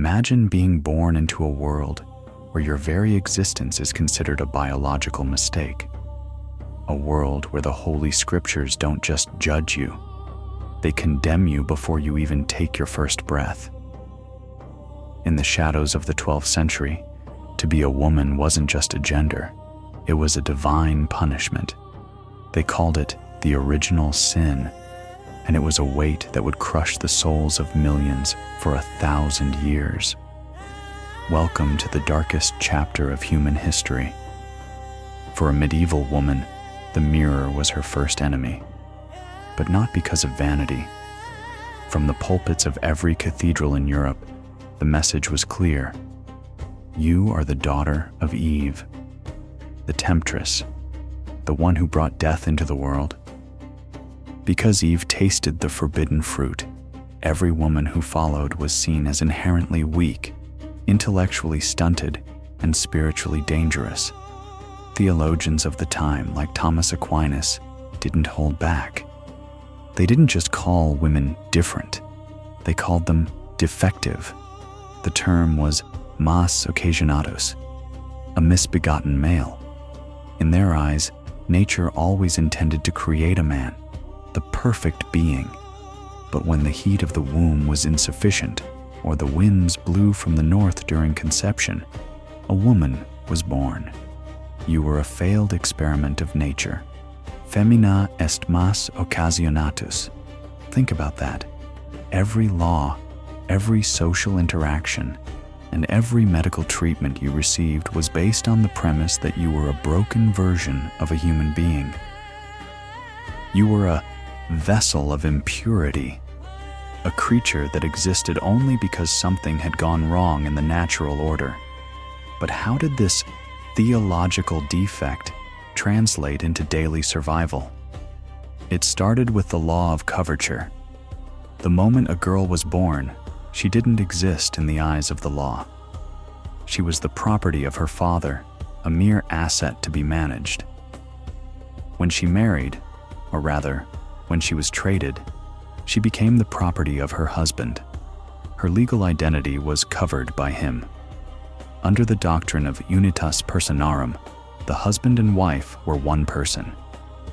Imagine being born into a world where your very existence is considered a biological mistake. A world where the Holy Scriptures don't just judge you, they condemn you before you even take your first breath. In the shadows of the 12th century, to be a woman wasn't just a gender, it was a divine punishment. They called it the original sin, and it was a weight that would crush the souls of millions for 1,000 years. Welcome to the darkest chapter of human history. For a medieval woman, the mirror was her first enemy, but not because of vanity. From the pulpits of every cathedral in Europe, the message was clear. You are the daughter of Eve, the temptress, the one who brought death into the world. Because Eve tasted the forbidden fruit, every woman who followed was seen as inherently weak, intellectually stunted, and spiritually dangerous. Theologians of the time, like Thomas Aquinas, didn't hold back. They didn't just call women different, they called them defective. The term was mas occasionatus, a misbegotten male. In their eyes, nature always intended to create a man, the perfect being. But when the heat of the womb was insufficient, or the winds blew from the north during conception, a woman was born. You were a failed experiment of nature. Femina est mas occasionatus. Think about that. Every law, every social interaction, and every medical treatment you received was based on the premise that you were a broken version of a human being. You were a vessel of impurity, a creature that existed only because something had gone wrong in the natural order. But how did this theological defect translate into daily survival? It started with the law of coverture. The moment a girl was born, she didn't exist in the eyes of the law. She was the property of her father, a mere asset to be managed. When she married, or rather, when she was traded, she became the property of her husband. Her legal identity was covered by him. Under the doctrine of unitas personarum, the husband and wife were one person,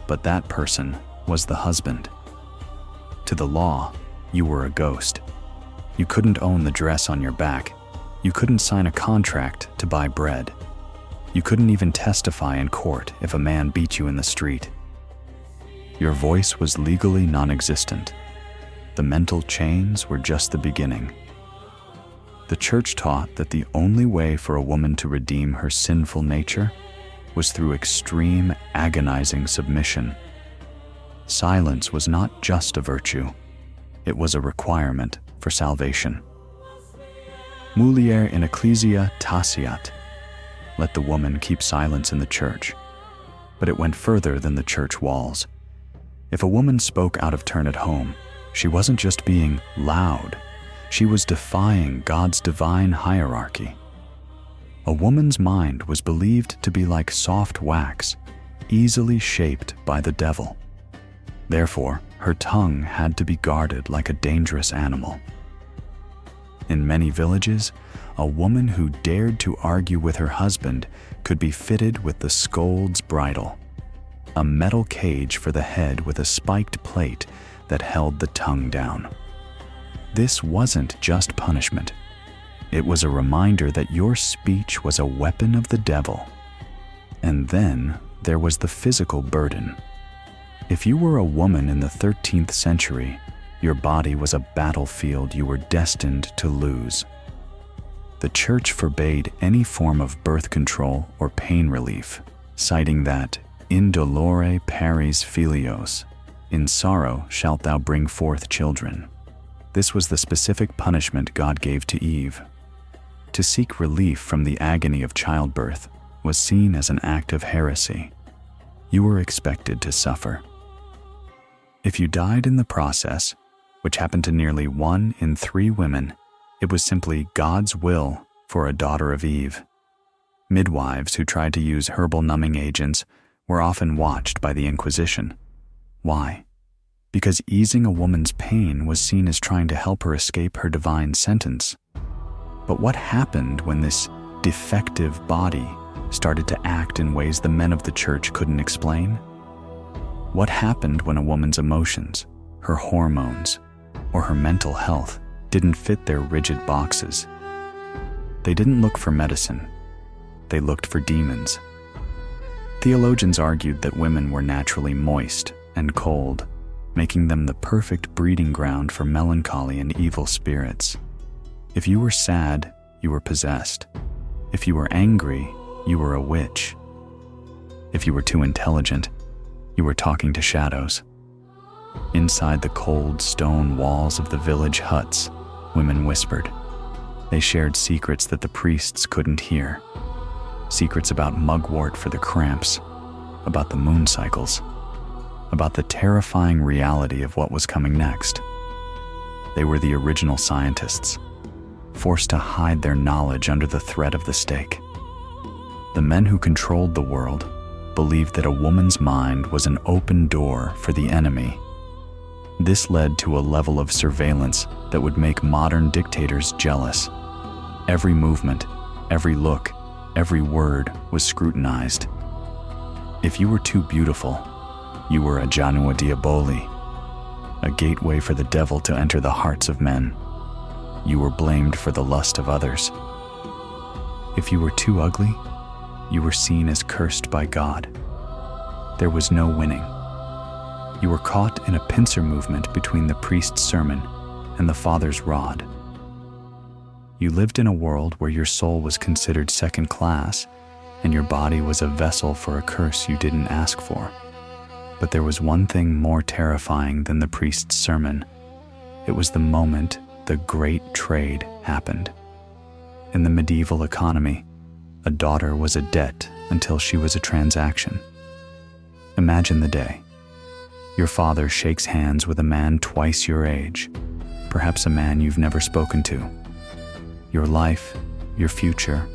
but that person was the husband. To the law, you were a ghost. You couldn't own the dress on your back. You couldn't sign a contract to buy bread. You couldn't even testify in court if a man beat you in the street. Your voice was legally non-existent. The mental chains were just the beginning. The church taught that the only way for a woman to redeem her sinful nature was through extreme, agonizing submission. Silence was not just a virtue, it was a requirement for salvation. Mulier in ecclesia taceat. Let the woman keep silence in the church. But it went further than the church walls. If a woman spoke out of turn at home, she wasn't just being loud, she was defying God's divine hierarchy. A woman's mind was believed to be like soft wax, easily shaped by the devil. Therefore, her tongue had to be guarded like a dangerous animal. In many villages, a woman who dared to argue with her husband could be fitted with the scold's bridle, a metal cage for the head with a spiked plate that held the tongue down. This wasn't just punishment. It was a reminder that your speech was a weapon of the devil. And then there was the physical burden. If you were a woman in the 13th century, your body was a battlefield you were destined to lose. The church forbade any form of birth control or pain relief, citing that in dolore paris filios, in sorrow shalt thou bring forth children. This was the specific punishment God gave to Eve. To seek relief from the agony of childbirth was seen as an act of heresy. You were expected to suffer. If you died in the process, which happened to nearly 1 in 3 women, it was simply God's will for a daughter of Eve. Midwives who tried to use herbal numbing agents were often watched by the Inquisition. Why? Because easing a woman's pain was seen as trying to help her escape her divine sentence. But what happened when this defective body started to act in ways the men of the church couldn't explain? What happened when a woman's emotions, her hormones, or her mental health didn't fit their rigid boxes? They didn't look for medicine. They looked for demons. Theologians argued that women were naturally moist and cold, making them the perfect breeding ground for melancholy and evil spirits. If you were sad, you were possessed. If you were angry, you were a witch. If you were too intelligent, you were talking to shadows. Inside the cold stone walls of the village huts, women whispered. They shared secrets that the priests couldn't hear. Secrets about mugwort for the cramps, about the moon cycles, about the terrifying reality of what was coming next. They were the original scientists, forced to hide their knowledge under the threat of the stake. The men who controlled the world believed that a woman's mind was an open door for the enemy. This led to a level of surveillance that would make modern dictators jealous. Every movement, every look, every word was scrutinized. If you were too beautiful, you were a janua diaboli, a gateway for the devil to enter the hearts of men. You were blamed for the lust of others. If you were too ugly, you were seen as cursed by God. There was no winning. You were caught in a pincer movement between the priest's sermon and the father's rod. You lived in a world where your soul was considered second class and your body was a vessel for a curse you didn't ask for. But there was one thing more terrifying than the priest's sermon. It was the moment the great trade happened. In the medieval economy, a daughter was a debt until she was a transaction. Imagine the day. Your father shakes hands with a man twice your age, perhaps a man you've never spoken to. Your life, your future,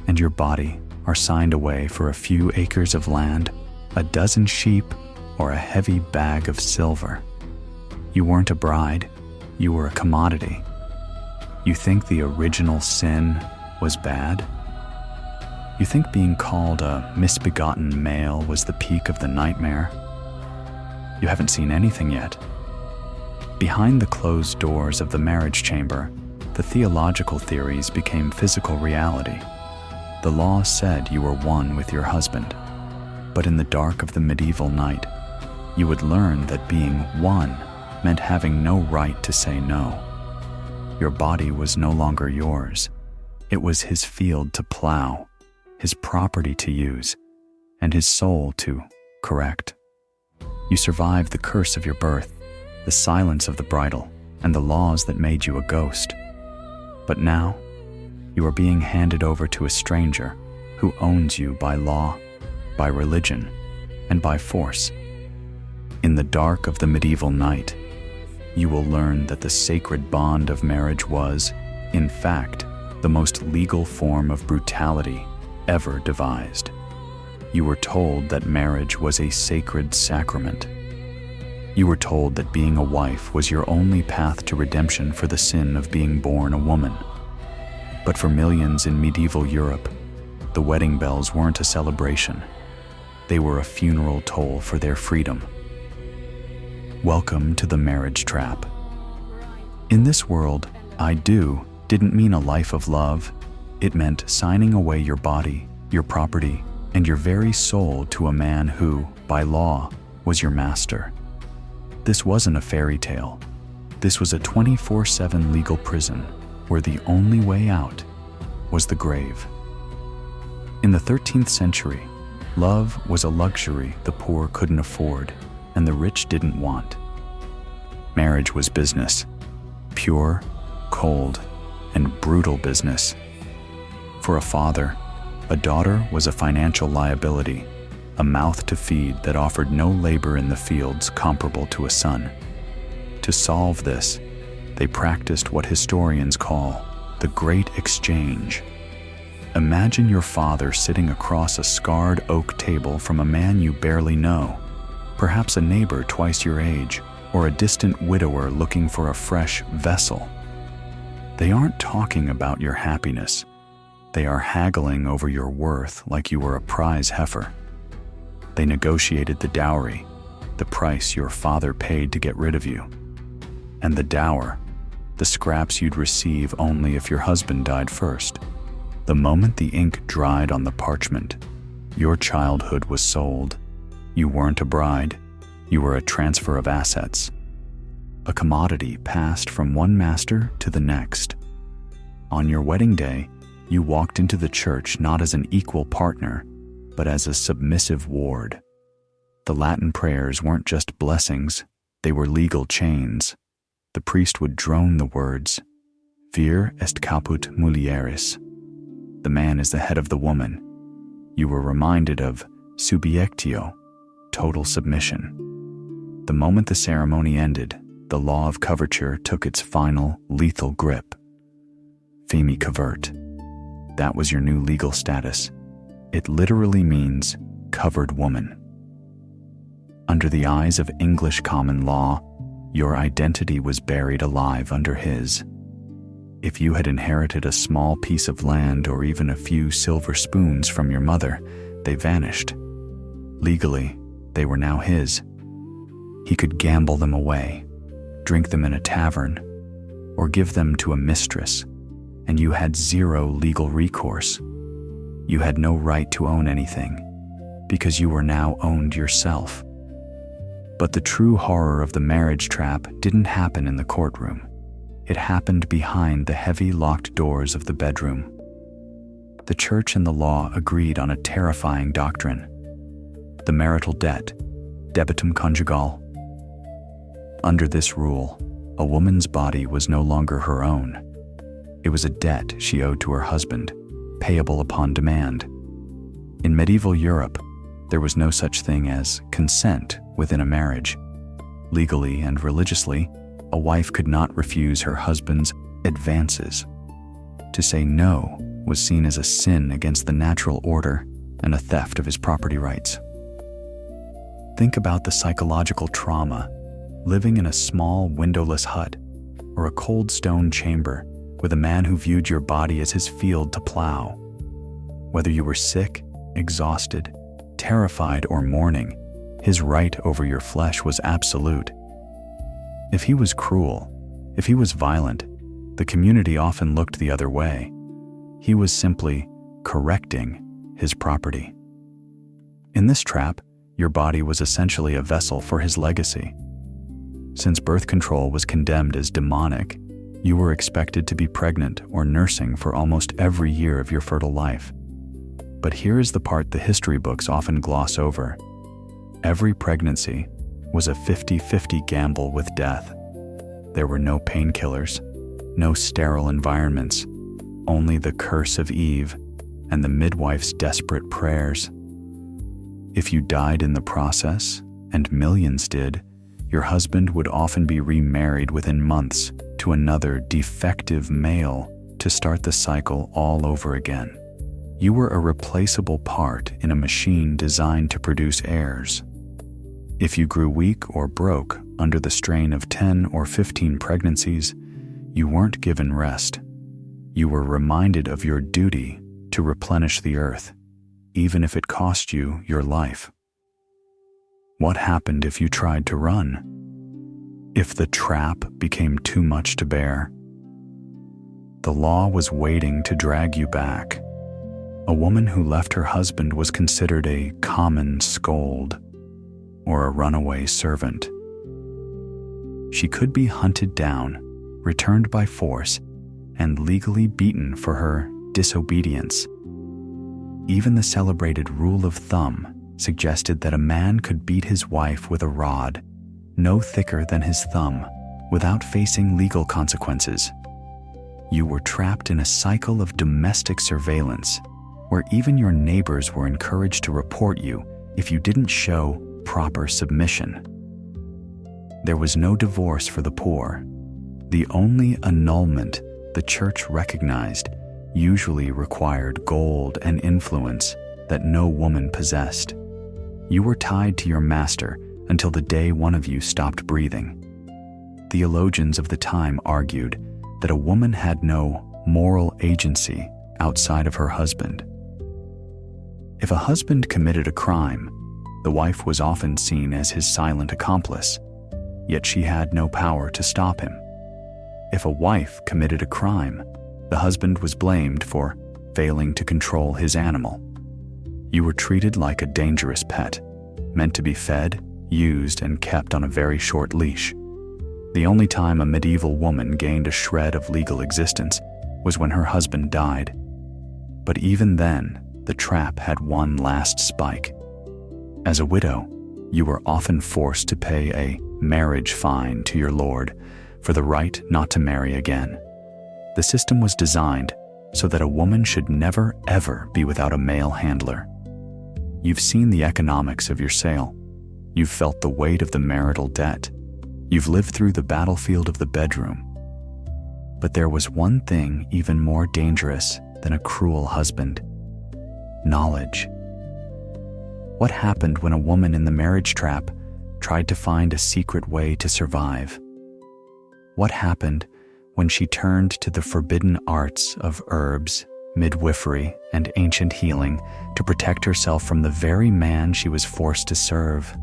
and your body are signed away for a few acres of land, a dozen sheep, or a heavy bag of silver. You weren't a bride, you were a commodity. You think the original sin was bad? You think being called a misbegotten male was the peak of the nightmare? You haven't seen anything yet. Behind the closed doors of the marriage chamber, the theological theories became physical reality. The law said you were one with your husband, but in the dark of the medieval night, you would learn that being one meant having no right to say no. Your body was no longer yours. It was his field to plow, his property to use, and his soul to correct. You survived the curse of your birth, the silence of the bridal, and the laws that made you a ghost. But now, you are being handed over to a stranger who owns you by law, by religion, and by force. In the dark of the medieval night, you will learn that the sacred bond of marriage was, in fact, the most legal form of brutality ever devised. You were told that marriage was a sacred sacrament. You were told that being a wife was your only path to redemption for the sin of being born a woman. But for millions in medieval Europe, the wedding bells weren't a celebration. They were a funeral toll for their freedom. Welcome to the marriage trap. In this world, I do didn't mean a life of love. It meant signing away your body, your property, and your very soul to a man who, by law, was your master. This wasn't a fairy tale. This was a 24/7 legal prison where the only way out was the grave. In the 13th century, love was a luxury the poor couldn't afford and the rich didn't want. Marriage was business, pure, cold, and brutal business. For a father, a daughter was a financial liability, a mouth to feed that offered no labor in the fields comparable to a son. To solve this, they practiced what historians call the Great Exchange. Imagine your father sitting across a scarred oak table from a man you barely know, perhaps a neighbor twice your age, or a distant widower looking for a fresh vessel. They aren't talking about your happiness. They are haggling over your worth like you were a prize heifer. They negotiated the dowry, the price your father paid to get rid of you. And the dower, the scraps you'd receive only if your husband died first. The moment the ink dried on the parchment, your childhood was sold. You weren't a bride, you were a transfer of assets. A commodity passed from one master to the next. On your wedding day, you walked into the church not as an equal partner, but as a submissive ward. The Latin prayers weren't just blessings, they were legal chains. The priest would drone the words, "Vir est caput mulieris." The man is the head of the woman. You were reminded of subiectio, total submission. The moment the ceremony ended, the law of coverture took its final, lethal grip. Femi covert. That was your new legal status. It literally means covered woman. Under the eyes of English common law, your identity was buried alive under his. If you had inherited a small piece of land or even a few silver spoons from your mother, they vanished. Legally, they were now his. He could gamble them away, drink them in a tavern, or give them to a mistress, and you had zero legal recourse. You had no right to own anything, because you were now owned yourself. But the true horror of the marriage trap didn't happen in the courtroom. It happened behind the heavy locked doors of the bedroom. The church and the law agreed on a terrifying doctrine: the marital debt, debitum conjugal. Under this rule, a woman's body was no longer her own. It was a debt she owed to her husband, payable upon demand. In medieval Europe, there was no such thing as consent within a marriage. Legally and religiously, a wife could not refuse her husband's advances. To say no was seen as a sin against the natural order and a theft of his property rights. Think about the psychological trauma, living in a small windowless hut or a cold stone chamber with a man who viewed your body as his field to plow. Whether you were sick, exhausted, terrified, or mourning, his right over your flesh was absolute. If he was cruel, if he was violent, the community often looked the other way. He was simply correcting his property. In this trap, your body was essentially a vessel for his legacy. Since birth control was condemned as demonic, you were expected to be pregnant or nursing for almost every year of your fertile life. But here is the part the history books often gloss over. Every pregnancy was a 50-50 gamble with death. There were no painkillers, no sterile environments, only the curse of Eve and the midwife's desperate prayers. If you died in the process, and millions did, your husband would often be remarried within months to another defective male to start the cycle all over again. You were a replaceable part in a machine designed to produce heirs. If you grew weak or broke under the strain of 10 or 15 pregnancies, you weren't given rest. You were reminded of your duty to replenish the earth, even if it cost you your life. What happened if you tried to run? If the trap became too much to bear? The law was waiting to drag you back. A woman who left her husband was considered a common scold or a runaway servant. She could be hunted down, returned by force, and legally beaten for her disobedience. Even the celebrated rule of thumb suggested that a man could beat his wife with a rod, no thicker than his thumb, without facing legal consequences. You were trapped in a cycle of domestic surveillance, where even your neighbors were encouraged to report you if you didn't show proper submission. There was no divorce for the poor. The only annulment the church recognized usually required gold and influence that no woman possessed. You were tied to your master until the day one of you stopped breathing. Theologians of the time argued that a woman had no moral agency outside of her husband. If a husband committed a crime, the wife was often seen as his silent accomplice, yet she had no power to stop him. If a wife committed a crime, the husband was blamed for failing to control his animal. You were treated like a dangerous pet, meant to be fed, used, and kept on a very short leash. The only time a medieval woman gained a shred of legal existence was when her husband died. But even then, the trap had one last spike. As a widow, you were often forced to pay a marriage fine to your lord for the right not to marry again. The system was designed so that a woman should never, ever be without a male handler. You've seen the economics of your sale. You've felt the weight of the marital debt. You've lived through the battlefield of the bedroom. But there was one thing even more dangerous than a cruel husband: knowledge. What happened when a woman in the marriage trap tried to find a secret way to survive? What happened when she turned to the forbidden arts of herbs, midwifery, and ancient healing to protect herself from the very man she was forced to serve?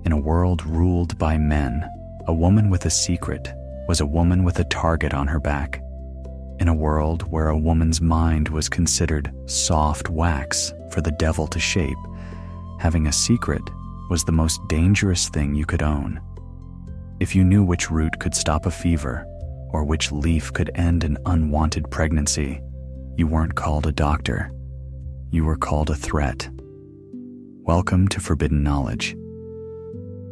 In a world ruled by men, a woman with a secret was a woman with a target on her back. In a world where a woman's mind was considered soft wax for the devil to shape, having a secret was the most dangerous thing you could own. If you knew which root could stop a fever, or which leaf could end an unwanted pregnancy, you weren't called a doctor. You were called a threat. Welcome to Forbidden Knowledge.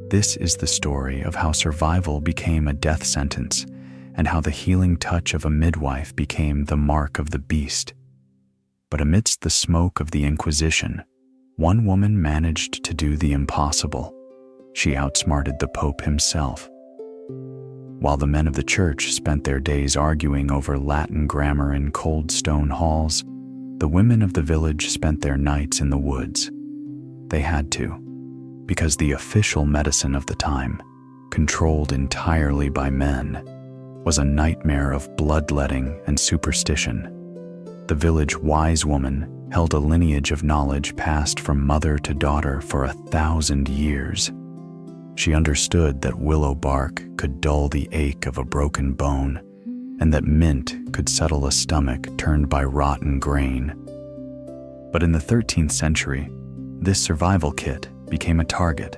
This is the story of how survival became a death sentence, and how the healing touch of a midwife became the mark of the beast. But amidst the smoke of the Inquisition, one woman managed to do the impossible. She outsmarted the Pope himself. While the men of the church spent their days arguing over Latin grammar in cold stone halls, the women of the village spent their nights in the woods. They had to, because the official medicine of the time, controlled entirely by men, was a nightmare of bloodletting and superstition. The village wise woman held a lineage of knowledge passed from mother to daughter for 1,000 years. She understood that willow bark could dull the ache of a broken bone, and that mint could settle a stomach turned by rotten grain. But in the 13th century, this survival kit became a target.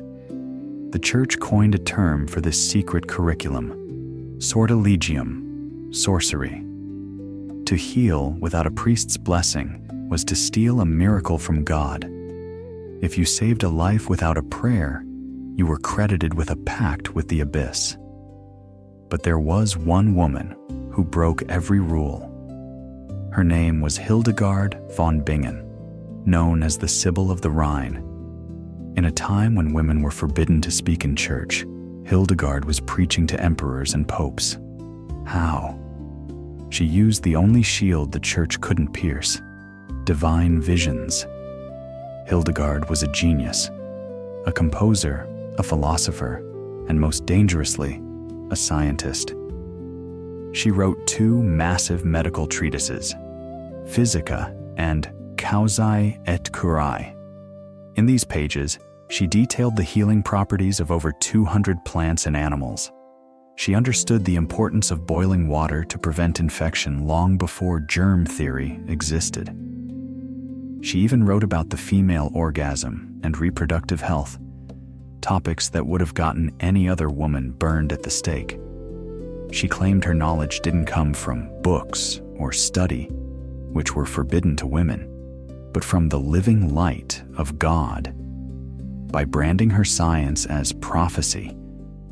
The church coined a term for this secret curriculum: sortilegium, sorcery. To heal without a priest's blessing was to steal a miracle from God. If you saved a life without a prayer, you were credited with a pact with the abyss. But there was one woman who broke every rule. Her name was Hildegard von Bingen, known as the Sibyl of the Rhine. In a time when women were forbidden to speak in church, Hildegard was preaching to emperors and popes. How? She used the only shield the church couldn't pierce: divine visions. Hildegard was a genius, a composer, a philosopher, and most dangerously, a scientist. She wrote 2 massive medical treatises, Physica and Causae et Curae. In these pages, she detailed the healing properties of over 200 plants and animals. She understood the importance of boiling water to prevent infection long before germ theory existed. She even wrote about the female orgasm and reproductive health, topics that would have gotten any other woman burned at the stake. She claimed her knowledge didn't come from books or study, which were forbidden to women, but from the living light of God. By branding her science as prophecy,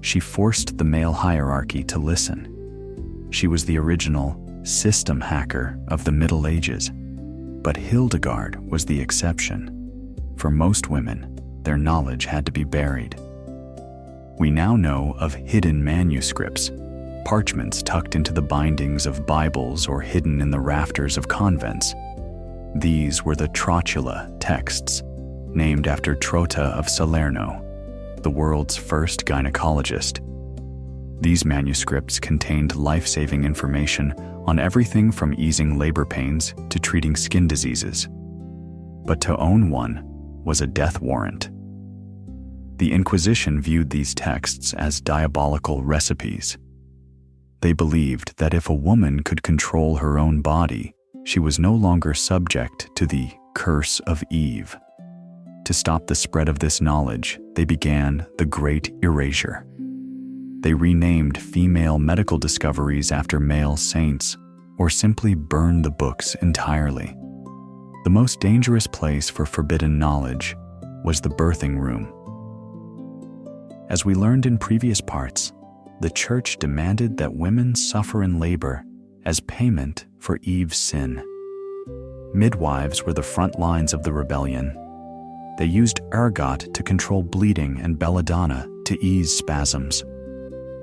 she forced the male hierarchy to listen. She was the original system hacker of the Middle Ages, but Hildegard was the exception. For most women, their knowledge had to be buried. We now know of hidden manuscripts, parchments tucked into the bindings of Bibles or hidden in the rafters of convents. These were the Trotula texts, named after Trota of Salerno, the world's first gynecologist. These manuscripts contained life-saving information on everything from easing labor pains to treating skin diseases. But to own one was a death warrant. The Inquisition viewed these texts as diabolical recipes. They believed that if a woman could control her own body, she was no longer subject to the curse of Eve. To stop the spread of this knowledge, they began the Great Erasure. They renamed female medical discoveries after male saints, or simply burned the books entirely. The most dangerous place for forbidden knowledge was the birthing room. As we learned in previous parts, the Church demanded that women suffer in labor as payment for Eve's sin. Midwives were the front lines of the rebellion. They used ergot to control bleeding and belladonna to ease spasms.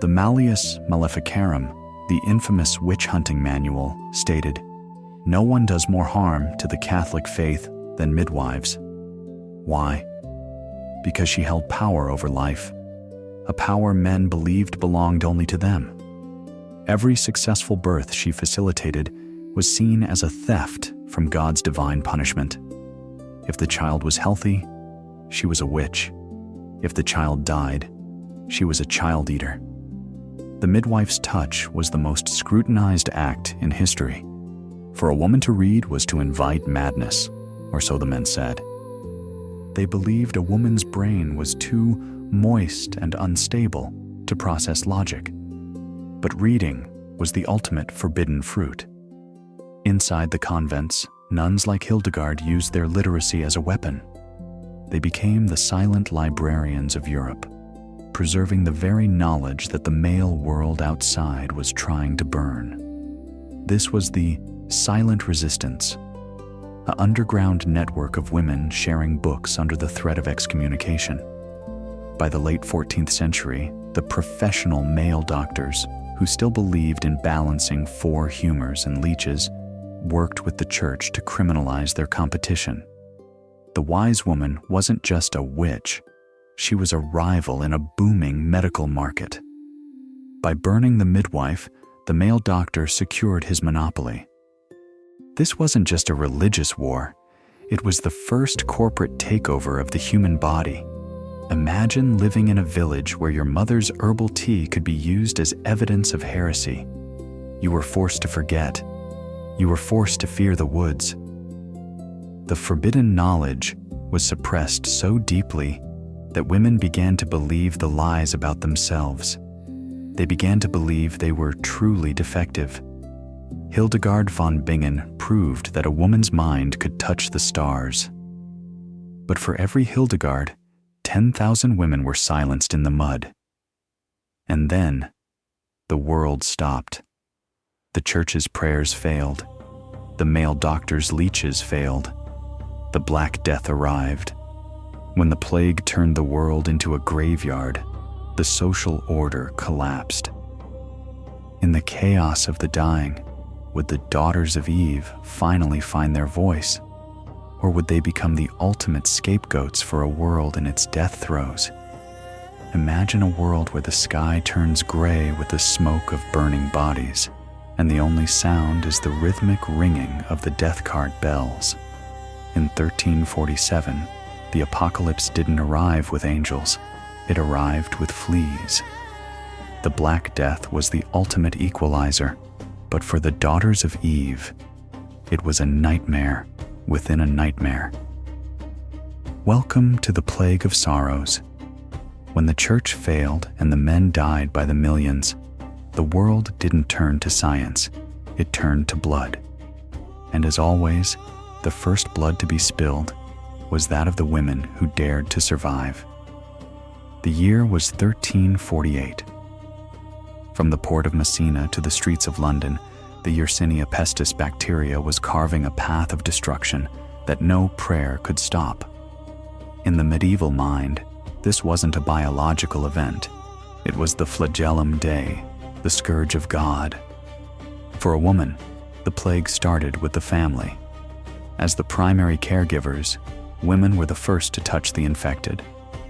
The Malleus Maleficarum, the infamous witch-hunting manual, stated, "No one does more harm to the Catholic faith than midwives." Why? Because she held power over life, a power men believed belonged only to them. Every successful birth she facilitated was seen as a theft from God's divine punishment. If the child was healthy, she was a witch. If the child died, she was a child eater. The midwife's touch was the most scrutinized act in history. For a woman to read was to invite madness, or so the men said. They believed a woman's brain was too moist and unstable to process logic. But reading was the ultimate forbidden fruit. Inside the convents, nuns like Hildegard used their literacy as a weapon. They became the silent librarians of Europe, preserving the very knowledge that the male world outside was trying to burn. This was the silent resistance, an underground network of women sharing books under the threat of excommunication. By the late 14th century, the professional male doctors, who still believed in balancing four humors and leeches, worked with the Church to criminalize their competition. The wise woman wasn't just a witch, she was a rival in a booming medical market. By burning the midwife, the male doctor secured his monopoly. This wasn't just a religious war, it was the first corporate takeover of the human body. Imagine living in a village where your mother's herbal tea could be used as evidence of heresy. You were forced to forget. You were forced to fear the woods. The forbidden knowledge was suppressed so deeply that women began to believe the lies about themselves. They began to believe they were truly defective. Hildegard von Bingen proved that a woman's mind could touch the stars. But for every Hildegard, 10,000 women were silenced in the mud. And then, the world stopped. The Church's prayers failed. The male doctor's leeches failed. The Black Death arrived. When the plague turned the world into a graveyard, the social order collapsed. In the chaos of the dying, would the daughters of Eve finally find their voice? Or would they become the ultimate scapegoats for a world in its death throes? Imagine a world where the sky turns gray with the smoke of burning bodies, and the only sound is the rhythmic ringing of the death cart bells. In 1347, the apocalypse didn't arrive with angels, it arrived with fleas. The Black Death was the ultimate equalizer, but for the daughters of Eve, it was a nightmare within a nightmare. Welcome to the Plague of Sorrows. When the Church failed and the men died by the millions, the world didn't turn to science, it turned to blood. And as always, the first blood to be spilled was that of the women who dared to survive. The year was 1348. From the port of Messina to the streets of London, the Yersinia pestis bacteria was carving a path of destruction that no prayer could stop. In the medieval mind, this wasn't a biological event. It was the flagellum Dei, the scourge of God. For a woman, the plague started with the family. As the primary caregivers, women were the first to touch the infected,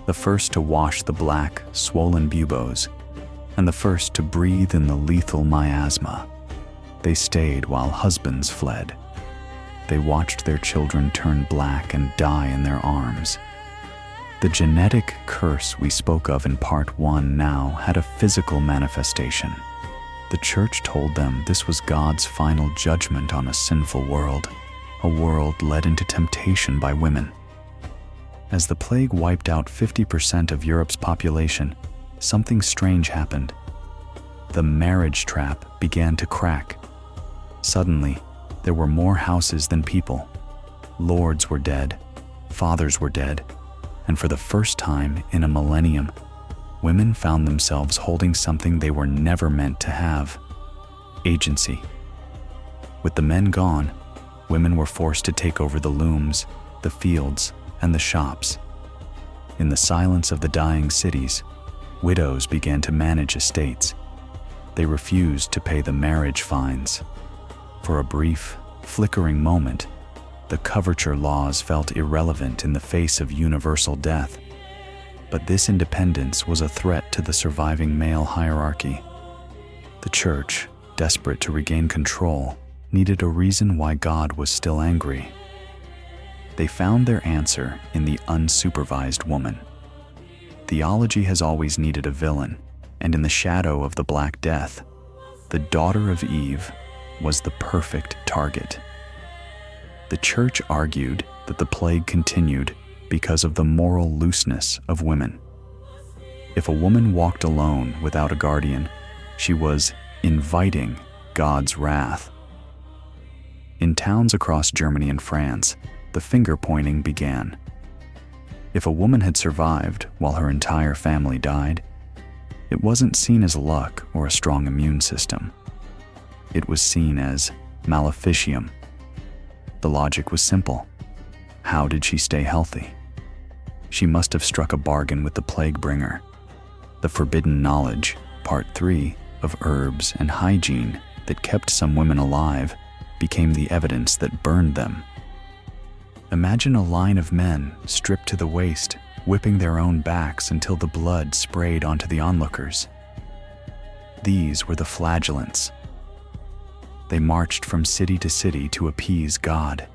the first to wash the black, swollen buboes. and the first to breathe in the lethal miasma. They stayed while husbands fled. They watched their children turn black and die in their arms. The genetic curse we spoke of in part 1 now had a physical manifestation. The church told them this was God's final judgment on a sinful world, a world led into temptation by women. As the plague wiped out 50% of Europe's population, something strange happened. The marriage trap began to crack. Suddenly, there were more houses than people. Lords were dead, fathers were dead, and for the first time in a millennium, women found themselves holding something they were never meant to have: agency. With the men gone, women were forced to take over the looms, the fields, and the shops. In the silence of the dying cities, widows began to manage estates. They refused to pay the marriage fines. For a brief, flickering moment, the coverture laws felt irrelevant in the face of universal death. But this independence was a threat to the surviving male hierarchy. The church, desperate to regain control, needed a reason why God was still angry. They found their answer in the unsupervised woman. Theology has always needed a villain, and in the shadow of the Black Death, the daughter of Eve was the perfect target. The church argued that the plague continued because of the moral looseness of women. If a woman walked alone without a guardian, she was inviting God's wrath. In towns across Germany and France, the finger-pointing began. If a woman had survived while her entire family died, it wasn't seen as luck or a strong immune system. It was seen as maleficium. The logic was simple. How did she stay healthy? She must have struck a bargain with the plague bringer. The forbidden knowledge, part 3, of herbs and hygiene that kept some women alive became the evidence that burned them. Imagine a line of men stripped to the waist, whipping their own backs until the blood sprayed onto the onlookers. These were the flagellants. They marched from city to city to appease God.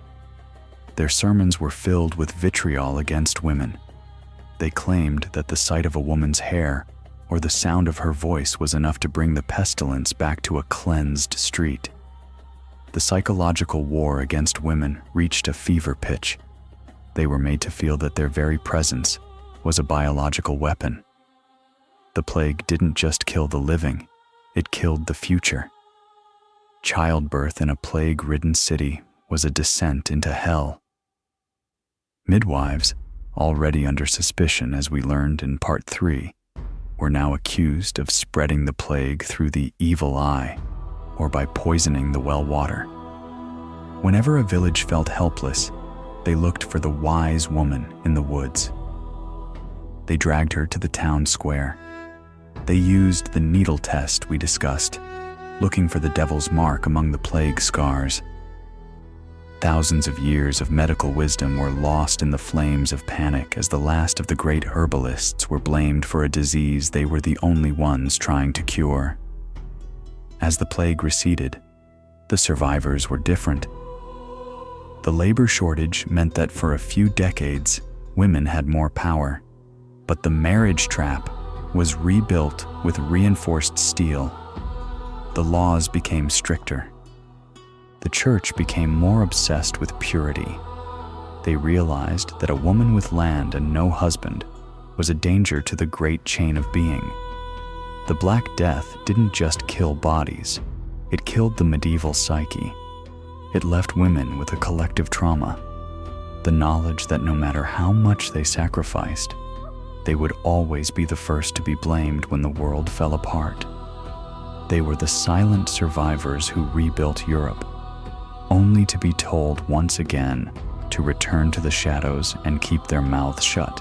Their sermons were filled with vitriol against women. They claimed that the sight of a woman's hair or the sound of her voice was enough to bring the pestilence back to a cleansed street. The psychological war against women reached a fever pitch. They were made to feel that their very presence was a biological weapon. The plague didn't just kill the living, it killed the future. Childbirth in a plague-ridden city was a descent into hell. Midwives, already under suspicion as we learned in part 3, were now accused of spreading the plague through the evil eye or by poisoning the well water. Whenever a village felt helpless, they looked for the wise woman in the woods. They dragged her to the town square. They used the needle test we discussed, looking for the devil's mark among the plague scars. Thousands of years of medical wisdom were lost in the flames of panic as the last of the great herbalists were blamed for a disease they were the only ones trying to cure. As the plague receded, the survivors were different. The labor shortage meant that for a few decades, women had more power, but the marriage trap was rebuilt with reinforced steel. The laws became stricter. The church became more obsessed with purity. They realized that a woman with land and no husband was a danger to the great chain of being. The Black Death didn't just kill bodies, it killed the medieval psyche. It left women with a collective trauma, the knowledge that no matter how much they sacrificed, they would always be the first to be blamed when the world fell apart. They were the silent survivors who rebuilt Europe, only to be told once again to return to the shadows and keep their mouths shut.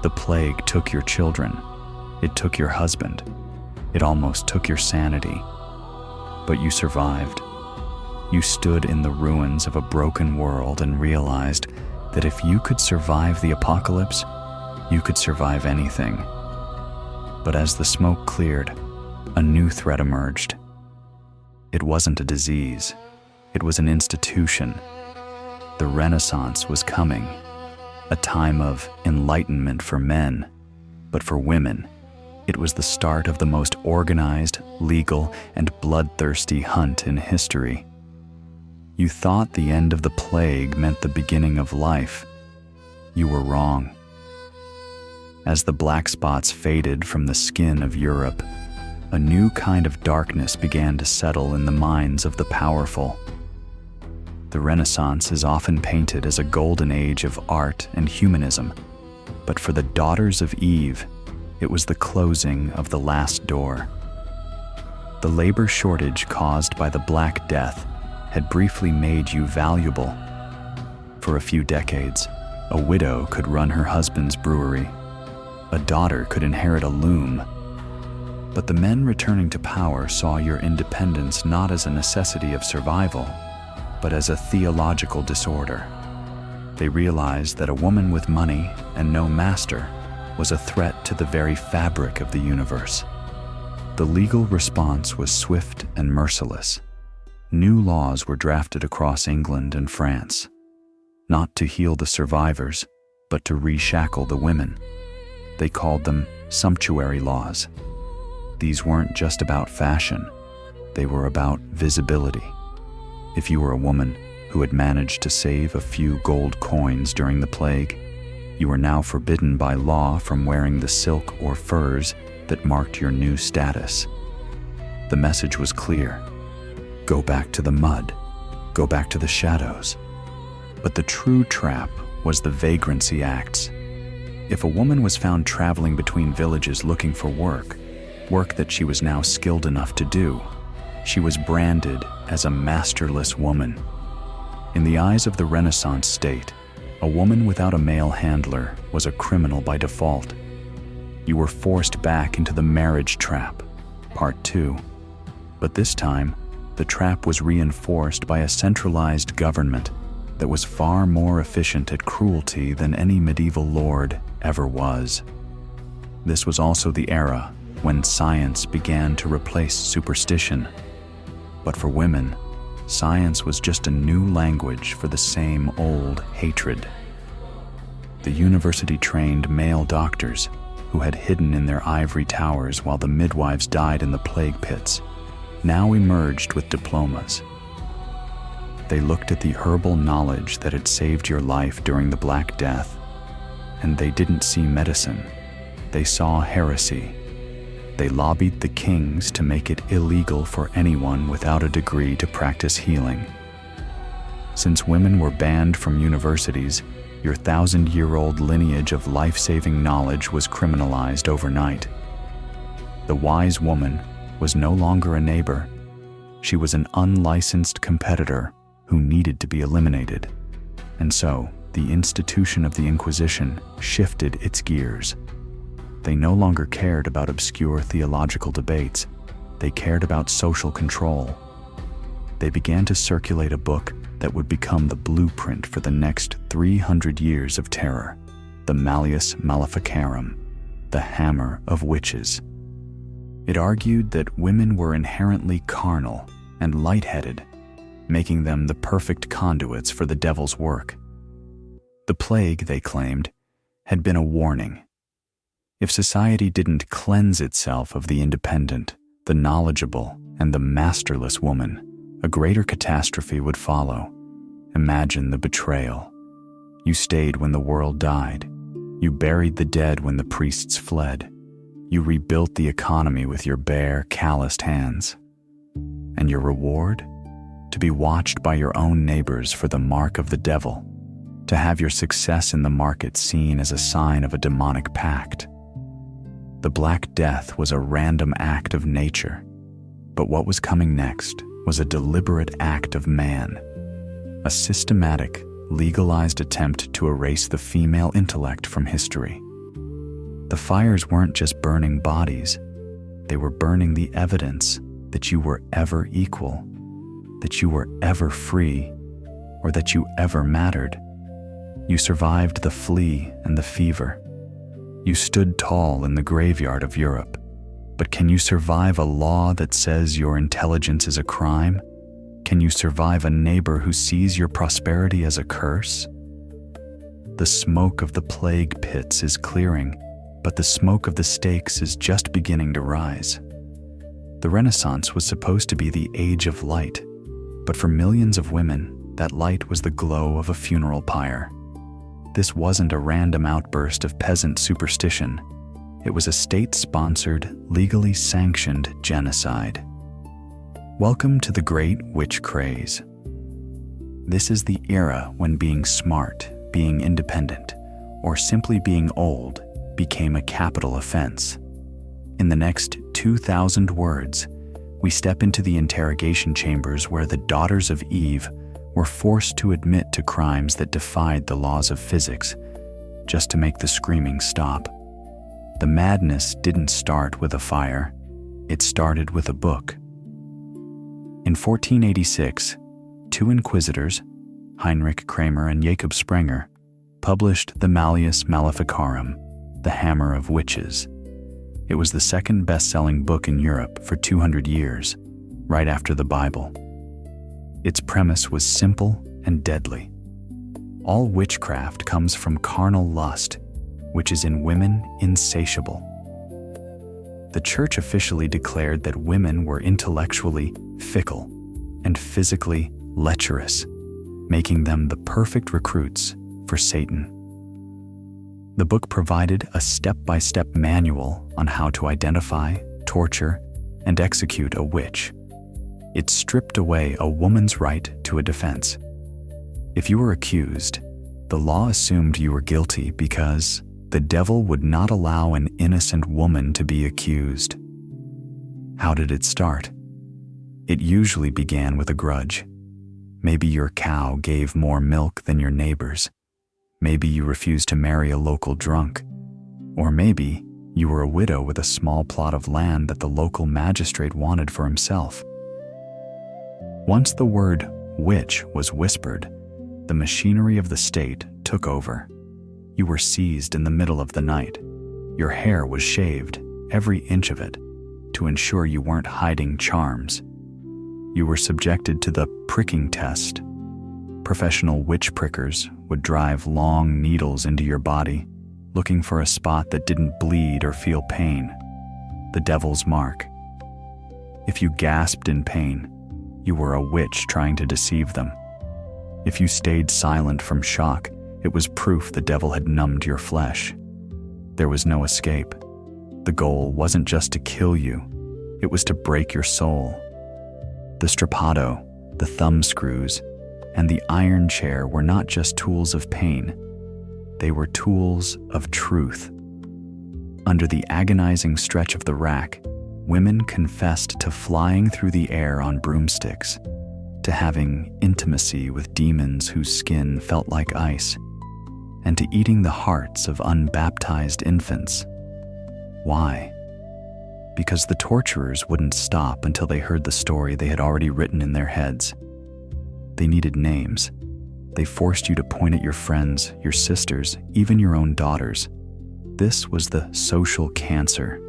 The plague took your children, it took your husband, it almost took your sanity, but you survived. You stood in the ruins of a broken world and realized that if you could survive the apocalypse, you could survive anything. But as the smoke cleared, a new threat emerged. It wasn't a disease, it was an institution. The Renaissance was coming, a time of enlightenment for men, but for women, it was the start of the most organized, legal, and bloodthirsty hunt in history. You thought the end of the plague meant the beginning of life. You were wrong. As the black spots faded from the skin of Europe, a new kind of darkness began to settle in the minds of the powerful. The Renaissance is often painted as a golden age of art and humanism, but for the daughters of Eve, it was the closing of the last door. The labor shortage caused by the Black Death had briefly made you valuable. For a few decades, a widow could run her husband's brewery. A daughter could inherit a loom. But the men returning to power saw your independence not as a necessity of survival, but as a theological disorder. They realized that a woman with money and no master was a threat to the very fabric of the universe. The legal response was swift and merciless. New laws were drafted across England and France, not to heal the survivors, but to reshackle the women. They called them sumptuary laws. These weren't just about fashion, they were about visibility. If you were a woman who had managed to save a few gold coins during the plague, you were now forbidden by law from wearing the silk or furs that marked your new status. The message was clear. Go back to the mud. Go back to the shadows. But the true trap was the vagrancy acts. If a woman was found traveling between villages looking for work that she was now skilled enough to do, she was branded as a masterless woman. In the eyes of the Renaissance state, a woman without a male handler was a criminal by default. You were forced back into the marriage trap, part 2. But this time, the trap was reinforced by a centralized government that was far more efficient at cruelty than any medieval lord ever was. This was also the era when science began to replace superstition. But for women, science was just a new language for the same old hatred. The university-trained male doctors, who had hidden in their ivory towers while the midwives died in the plague pits, now emerged with diplomas. They looked at the herbal knowledge that had saved your life during the Black Death, and they didn't see medicine. They saw heresy. They lobbied the kings to make it illegal for anyone without a degree to practice healing. Since women were banned from universities, your 1,000-year-old lineage of life-saving knowledge was criminalized overnight. The wise woman was no longer a neighbor. She was an unlicensed competitor who needed to be eliminated. And so, the institution of the Inquisition shifted its gears. They no longer cared about obscure theological debates. They cared about social control. They began to circulate a book that would become the blueprint for the next 300 years of terror, the Malleus Maleficarum, the Hammer of Witches. It argued that women were inherently carnal and lightheaded, making them the perfect conduits for the devil's work. The plague, they claimed, had been a warning. If society didn't cleanse itself of the independent, the knowledgeable, and the masterless woman, a greater catastrophe would follow. Imagine the betrayal. You stayed when the world died. You buried the dead when the priests fled. You rebuilt the economy with your bare, calloused hands. And your reward? To be watched by your own neighbors for the mark of the devil. To have your success in the market seen as a sign of a demonic pact. The Black Death was a random act of nature, but what was coming next was a deliberate act of man, a systematic, legalized attempt to erase the female intellect from history. The fires weren't just burning bodies, they were burning the evidence that you were ever equal, that you were ever free, or that you ever mattered. You survived the flea and the fever. You stood tall in the graveyard of Europe. But can you survive a law that says your intelligence is a crime? Can you survive a neighbor who sees your prosperity as a curse? The smoke of the plague pits is clearing, but the smoke of the stakes is just beginning to rise. The Renaissance was supposed to be the age of light, but for millions of women, that light was the glow of a funeral pyre. This wasn't a random outburst of peasant superstition. It was a state-sponsored, legally sanctioned genocide. Welcome to the Great Witch Craze. This is the era when being smart, being independent, or simply being old became a capital offense. In the next 2,000 words, we step into the interrogation chambers where the daughters of Eve were forced to admit to crimes that defied the laws of physics, just to make the screaming stop. The madness didn't start with a fire, it started with a book. In 1486, two inquisitors, Heinrich Kramer and Jacob Sprenger, published the Malleus Maleficarum, the Hammer of Witches. It was the second best-selling book in Europe for 200 years, right after the Bible. Its premise was simple and deadly. All witchcraft comes from carnal lust, which is in women insatiable. The church officially declared that women were intellectually fickle and physically lecherous, making them the perfect recruits for Satan. The book provided a step-by-step manual on how to identify, torture, and execute a witch. It stripped away a woman's right to a defense. If you were accused, the law assumed you were guilty because the devil would not allow an innocent woman to be accused. How did it start? It usually began with a grudge. Maybe your cow gave more milk than your neighbor's. Maybe you refused to marry a local drunk. Or maybe you were a widow with a small plot of land that the local magistrate wanted for himself. Once the word witch was whispered, the machinery of the state took over. You were seized in the middle of the night. Your hair was shaved, every inch of it, to ensure you weren't hiding charms. You were subjected to the pricking test. Professional witch prickers would drive long needles into your body, looking for a spot that didn't bleed or feel pain, the devil's mark. If you gasped in pain, you were a witch trying to deceive them. If you stayed silent from shock, it was proof the devil had numbed your flesh. There was no escape. The goal wasn't just to kill you, it was to break your soul. The strappado, the thumb screws, and the iron chair were not just tools of pain, they were tools of truth. Under the agonizing stretch of the rack, women confessed to flying through the air on broomsticks, to having intimacy with demons whose skin felt like ice, and to eating the hearts of unbaptized infants. Why? Because the torturers wouldn't stop until they heard the story they had already written in their heads. They needed names. They forced you to point at your friends, your sisters, even your own daughters. This was the social cancer.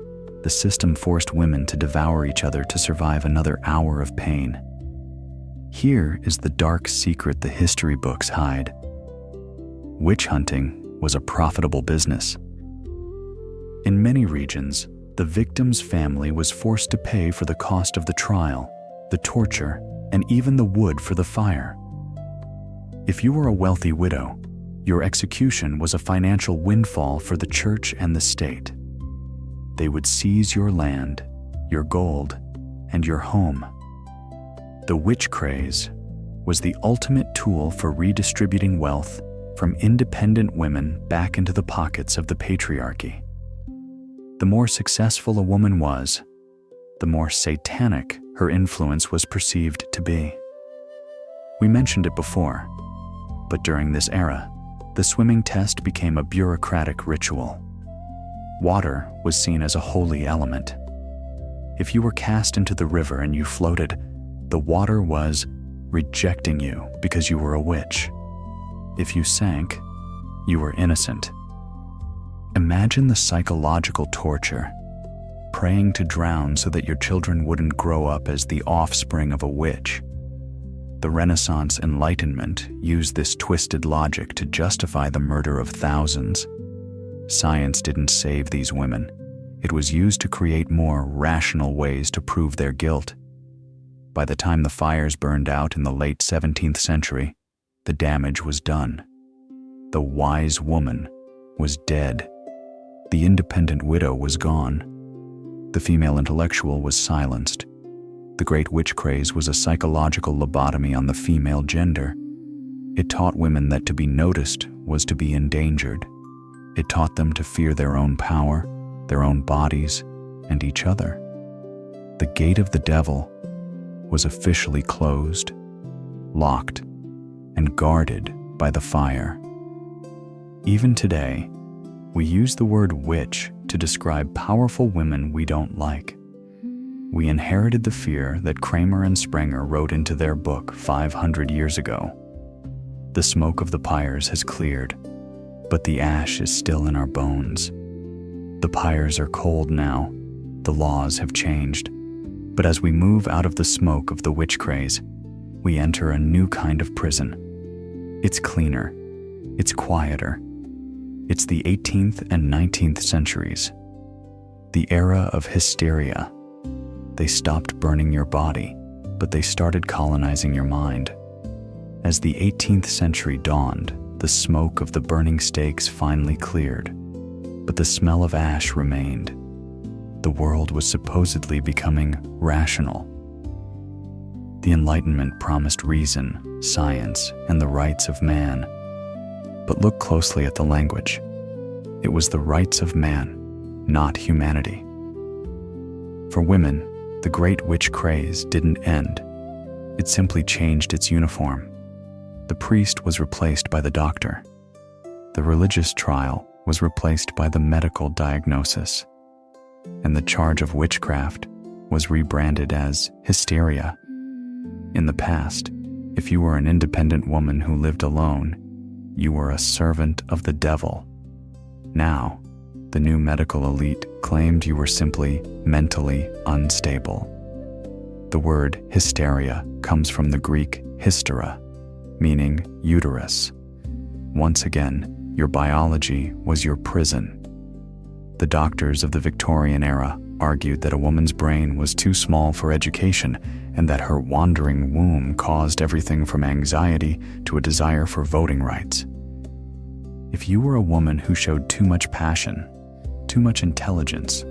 The system forced women to devour each other to survive another hour of pain. Here is the dark secret the history books hide. Witch hunting was a profitable business. In many regions, the victim's family was forced to pay for the cost of the trial, the torture, and even the wood for the fire. If you were a wealthy widow, your execution was a financial windfall for the church and the state. They would seize your land, your gold, and your home. The witch craze was the ultimate tool for redistributing wealth from independent women back into the pockets of the patriarchy. The more successful a woman was, the more satanic her influence was perceived to be. We mentioned it before, but during this era, the swimming test became a bureaucratic ritual. Water was seen as a holy element. If you were cast into the river and you floated, the water was rejecting you because you were a witch. If you sank, you were innocent. Imagine the psychological torture, praying to drown so that your children wouldn't grow up as the offspring of a witch. The Renaissance Enlightenment used this twisted logic to justify the murder of thousands. Science didn't save these women. It was used to create more rational ways to prove their guilt. By the time the fires burned out in the late 17th century, the damage was done. The wise woman was dead. The independent widow was gone. The female intellectual was silenced. The Great Witch Craze was a psychological lobotomy on the female gender. It taught women that to be noticed was to be endangered. It taught them to fear their own power, their own bodies, and each other. The gate of the devil was officially closed, locked, and guarded by the fire. Even today, we use the word witch to describe powerful women we don't like. We inherited the fear that Kramer and Sprenger wrote into their book 500 years ago. The smoke of the pyres has cleared, but the ash is still in our bones. The pyres are cold now. The laws have changed. But as we move out of the smoke of the witch craze, we enter a new kind of prison. It's cleaner. It's quieter. It's the 18th and 19th centuries. The era of hysteria. They stopped burning your body, but they started colonizing your mind. As the 18th century dawned, the smoke of the burning stakes finally cleared, but the smell of ash remained. The world was supposedly becoming rational. The Enlightenment promised reason, science, and the rights of man. But look closely at the language. It was the rights of man, not humanity. For women, the Great Witch Craze didn't end. It simply changed its uniform. The priest was replaced by the doctor. The religious trial was replaced by the medical diagnosis. And the charge of witchcraft was rebranded as hysteria. In the past, if you were an independent woman who lived alone, you were a servant of the devil. Now, the new medical elite claimed you were simply mentally unstable. The word hysteria comes from the Greek hystera, meaning uterus. Once again, your biology was your prison. The doctors of the Victorian era argued that a woman's brain was too small for education and that her wandering womb caused everything from anxiety to a desire for voting rights. If you were a woman who showed too much passion, too much intelligence,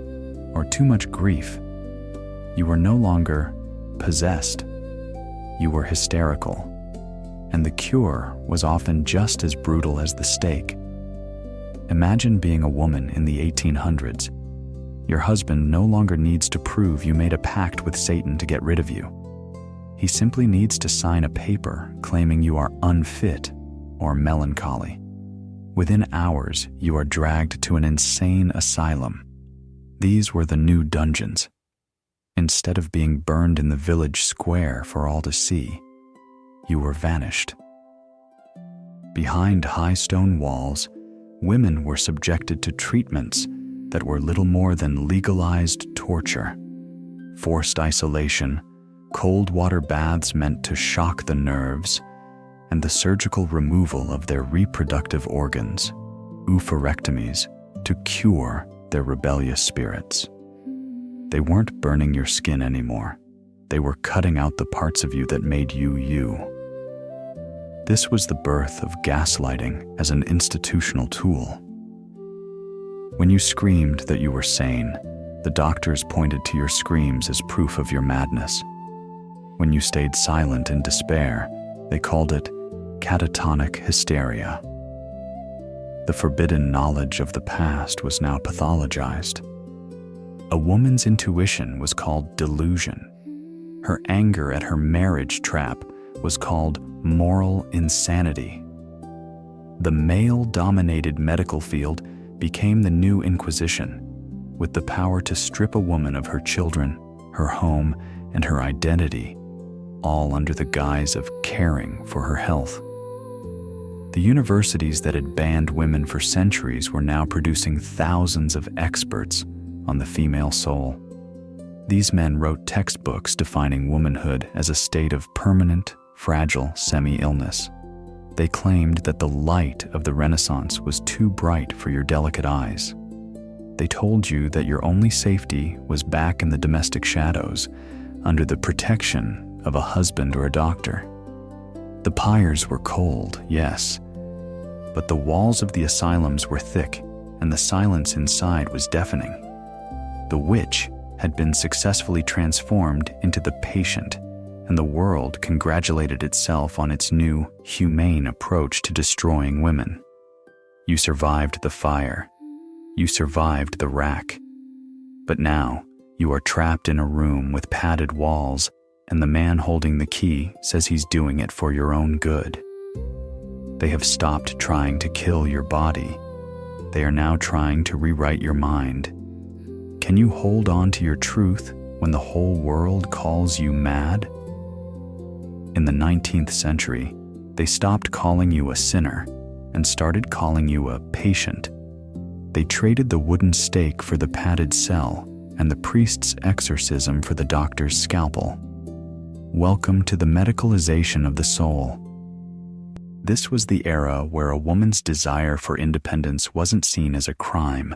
or too much grief, you were no longer possessed. You were hysterical, and the cure was often just as brutal as the stake. Imagine being a woman in the 1800s. Your husband no longer needs to prove you made a pact with Satan to get rid of you. He simply needs to sign a paper claiming you are unfit or melancholy. Within hours, you are dragged to an insane asylum. These were the new dungeons. Instead of being burned in the village square for all to see, you were vanished. Behind high stone walls, women were subjected to treatments that were little more than legalized torture. Forced isolation, cold water baths meant to shock the nerves, and the surgical removal of their reproductive organs, oophorectomies, to cure their rebellious spirits. They weren't burning your skin anymore. They were cutting out the parts of you that made you you. This was the birth of gaslighting as an institutional tool. When you screamed that you were sane, the doctors pointed to your screams as proof of your madness. When you stayed silent in despair, they called it catatonic hysteria. The forbidden knowledge of the past was now pathologized. A woman's intuition was called delusion. Her anger at her marriage trap was called moral insanity. The male-dominated medical field became the new Inquisition, with the power to strip a woman of her children, her home, and her identity, all under the guise of caring for her health. The universities that had banned women for centuries were now producing thousands of experts on the female soul. These men wrote textbooks defining womanhood as a state of permanent, fragile semi-illness. They claimed that the light of the Renaissance was too bright for your delicate eyes. They told you that your only safety was back in the domestic shadows, under the protection of a husband or a doctor. The pyres were cold, yes, but the walls of the asylums were thick, and the silence inside was deafening. The witch had been successfully transformed into the patient, and the world congratulated itself on its new, humane approach to destroying women. You survived the fire. You survived the rack. But now, you are trapped in a room with padded walls, and the man holding the key says he's doing it for your own good. They have stopped trying to kill your body. They are now trying to rewrite your mind. Can you hold on to your truth when the whole world calls you mad? In the 19th century, they stopped calling you a sinner and started calling you a patient. They traded the wooden stake for the padded cell and the priest's exorcism for the doctor's scalpel. Welcome to the medicalization of the soul. This was the era where a woman's desire for independence wasn't seen as a crime,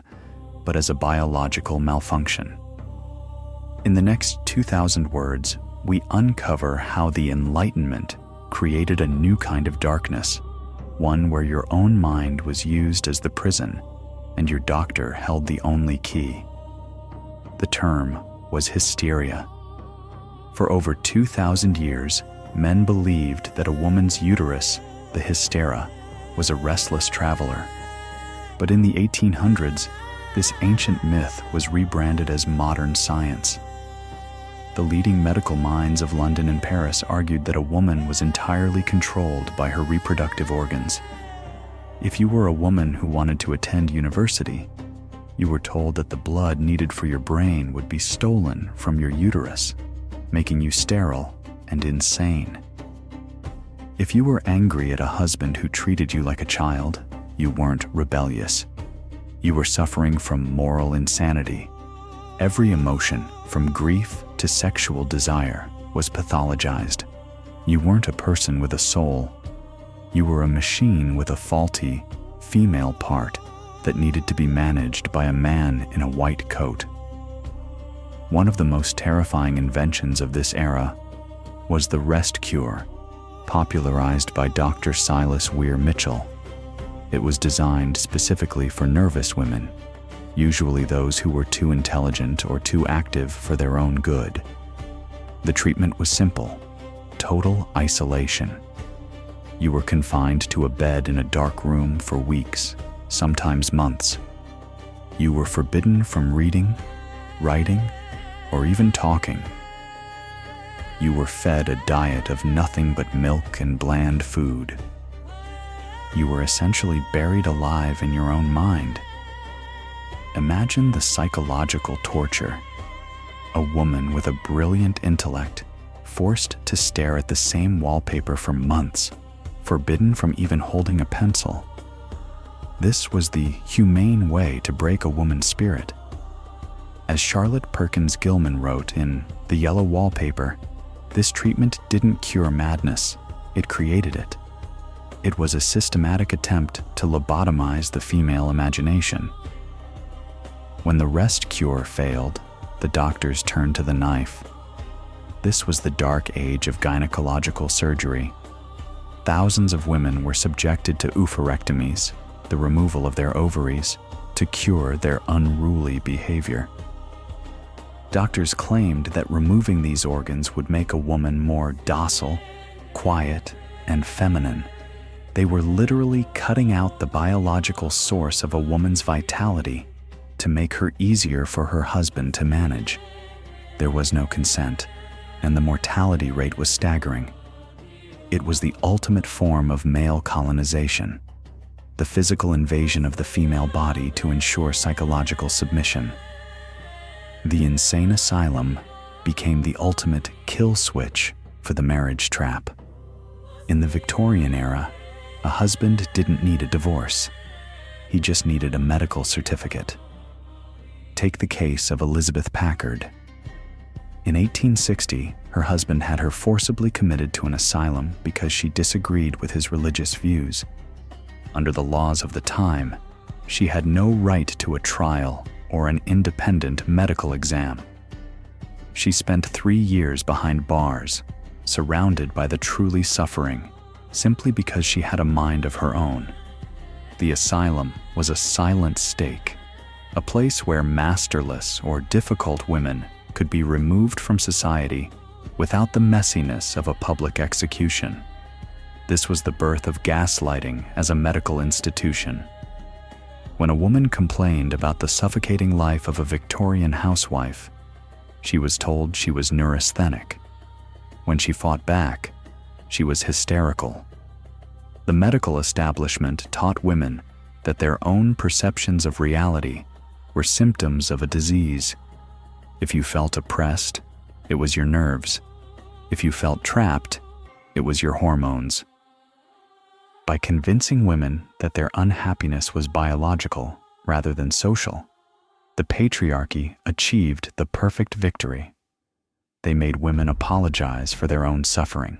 but as a biological malfunction. In the next 2,000 words, we uncover how the Enlightenment created a new kind of darkness, one where your own mind was used as the prison and your doctor held the only key. The term was hysteria. For over 2,000 years, men believed that a woman's uterus, the hystera, was a restless traveler. But in the 1800s, this ancient myth was rebranded as modern science. The leading medical minds of London and Paris argued that a woman was entirely controlled by her reproductive organs. If you were a woman who wanted to attend university, you were told that the blood needed for your brain would be stolen from your uterus, making you sterile and insane. If you were angry at a husband who treated you like a child, you weren't rebellious. You were suffering from moral insanity. Every emotion, from grief to sexual desire, was pathologized. You weren't a person with a soul. You were a machine with a faulty, female part that needed to be managed by a man in a white coat. One of the most terrifying inventions of this era was the rest cure, popularized by Dr. Silas Weir Mitchell. It was designed specifically for nervous women, usually those who were too intelligent or too active for their own good. The treatment was simple: total isolation. You were confined to a bed in a dark room for weeks, sometimes months. You were forbidden from reading, writing, or even talking. You were fed a diet of nothing but milk and bland food. You were essentially buried alive in your own mind. Imagine the psychological torture. A woman with a brilliant intellect, forced to stare at the same wallpaper for months, forbidden from even holding a pencil. This was the humane way to break a woman's spirit. As Charlotte Perkins Gilman wrote in The Yellow Wallpaper, this treatment didn't cure madness, it created it. It was a systematic attempt to lobotomize the female imagination. When the rest cure failed, the doctors turned to the knife. This was the dark age of gynecological surgery. Thousands of women were subjected to oophorectomies, the removal of their ovaries, to cure their unruly behavior. Doctors claimed that removing these organs would make a woman more docile, quiet, and feminine. They were literally cutting out the biological source of a woman's vitality to make her easier for her husband to manage. There was no consent, and the mortality rate was staggering. It was the ultimate form of male colonization, the physical invasion of the female body to ensure psychological submission. The insane asylum became the ultimate kill switch for the marriage trap. In the Victorian era, A husband didn't need a divorce. He just needed a medical certificate. Take the case of Elizabeth Packard. In 1860, her husband had her forcibly committed to an asylum because she disagreed with his religious views. Under the laws of the time, she had no right to a trial or an independent medical exam. She spent 3 years behind bars, surrounded by the truly suffering, simply because she had a mind of her own. The asylum was a silent stake, a place where masterless or difficult women could be removed from society without the messiness of a public execution. This was the birth of gaslighting as a medical institution. When a woman complained about the suffocating life of a Victorian housewife, she was told she was neurasthenic. When she fought back, she was hysterical. The medical establishment taught women that their own perceptions of reality were symptoms of a disease. If you felt oppressed, it was your nerves. If you felt trapped, it was your hormones. By convincing women that their unhappiness was biological rather than social, the patriarchy achieved the perfect victory. They made women apologize for their own suffering.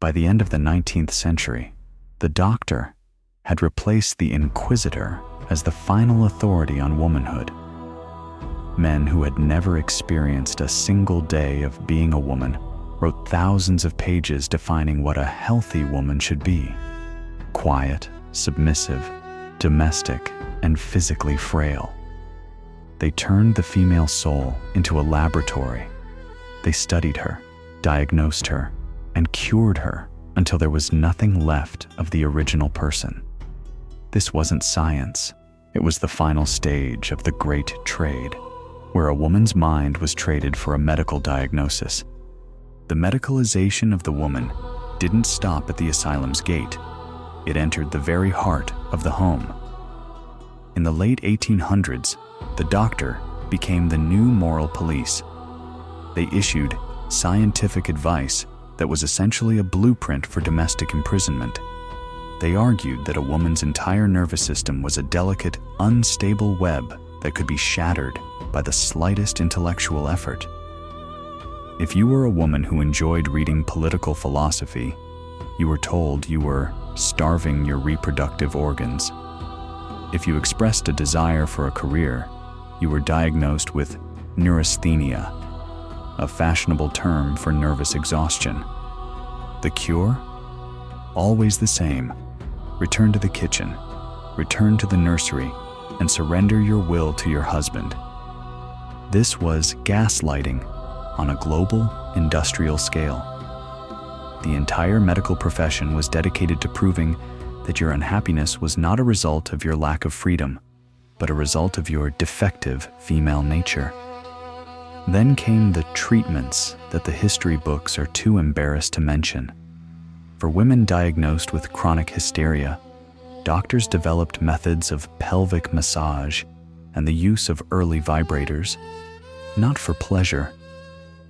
By the end of the 19th century, the doctor had replaced the inquisitor as the final authority on womanhood. Men who had never experienced a single day of being a woman wrote thousands of pages defining what a healthy woman should be: quiet, submissive, domestic, and physically frail. They turned the female soul into a laboratory. They studied her, diagnosed her, and cured her until there was nothing left of the original person. This wasn't science. It was the final stage of the Great Trade, where a woman's mind was traded for a medical diagnosis. The medicalization of the woman didn't stop at the asylum's gate. It entered the very heart of the home. In the late 1800s, the doctor became the new moral police. They issued scientific advice that was essentially a blueprint for domestic imprisonment. They argued that a woman's entire nervous system was a delicate, unstable web that could be shattered by the slightest intellectual effort. If you were a woman who enjoyed reading political philosophy, you were told you were starving your reproductive organs. If you expressed a desire for a career, you were diagnosed with neurasthenia, a fashionable term for nervous exhaustion. The cure? Always the same. Return to the kitchen, return to the nursery, and surrender your will to your husband. This was gaslighting on a global, industrial scale. The entire medical profession was dedicated to proving that your unhappiness was not a result of your lack of freedom, but a result of your defective female nature. Then came the treatments that the history books are too embarrassed to mention. For women diagnosed with chronic hysteria, doctors developed methods of pelvic massage and the use of early vibrators, not for pleasure,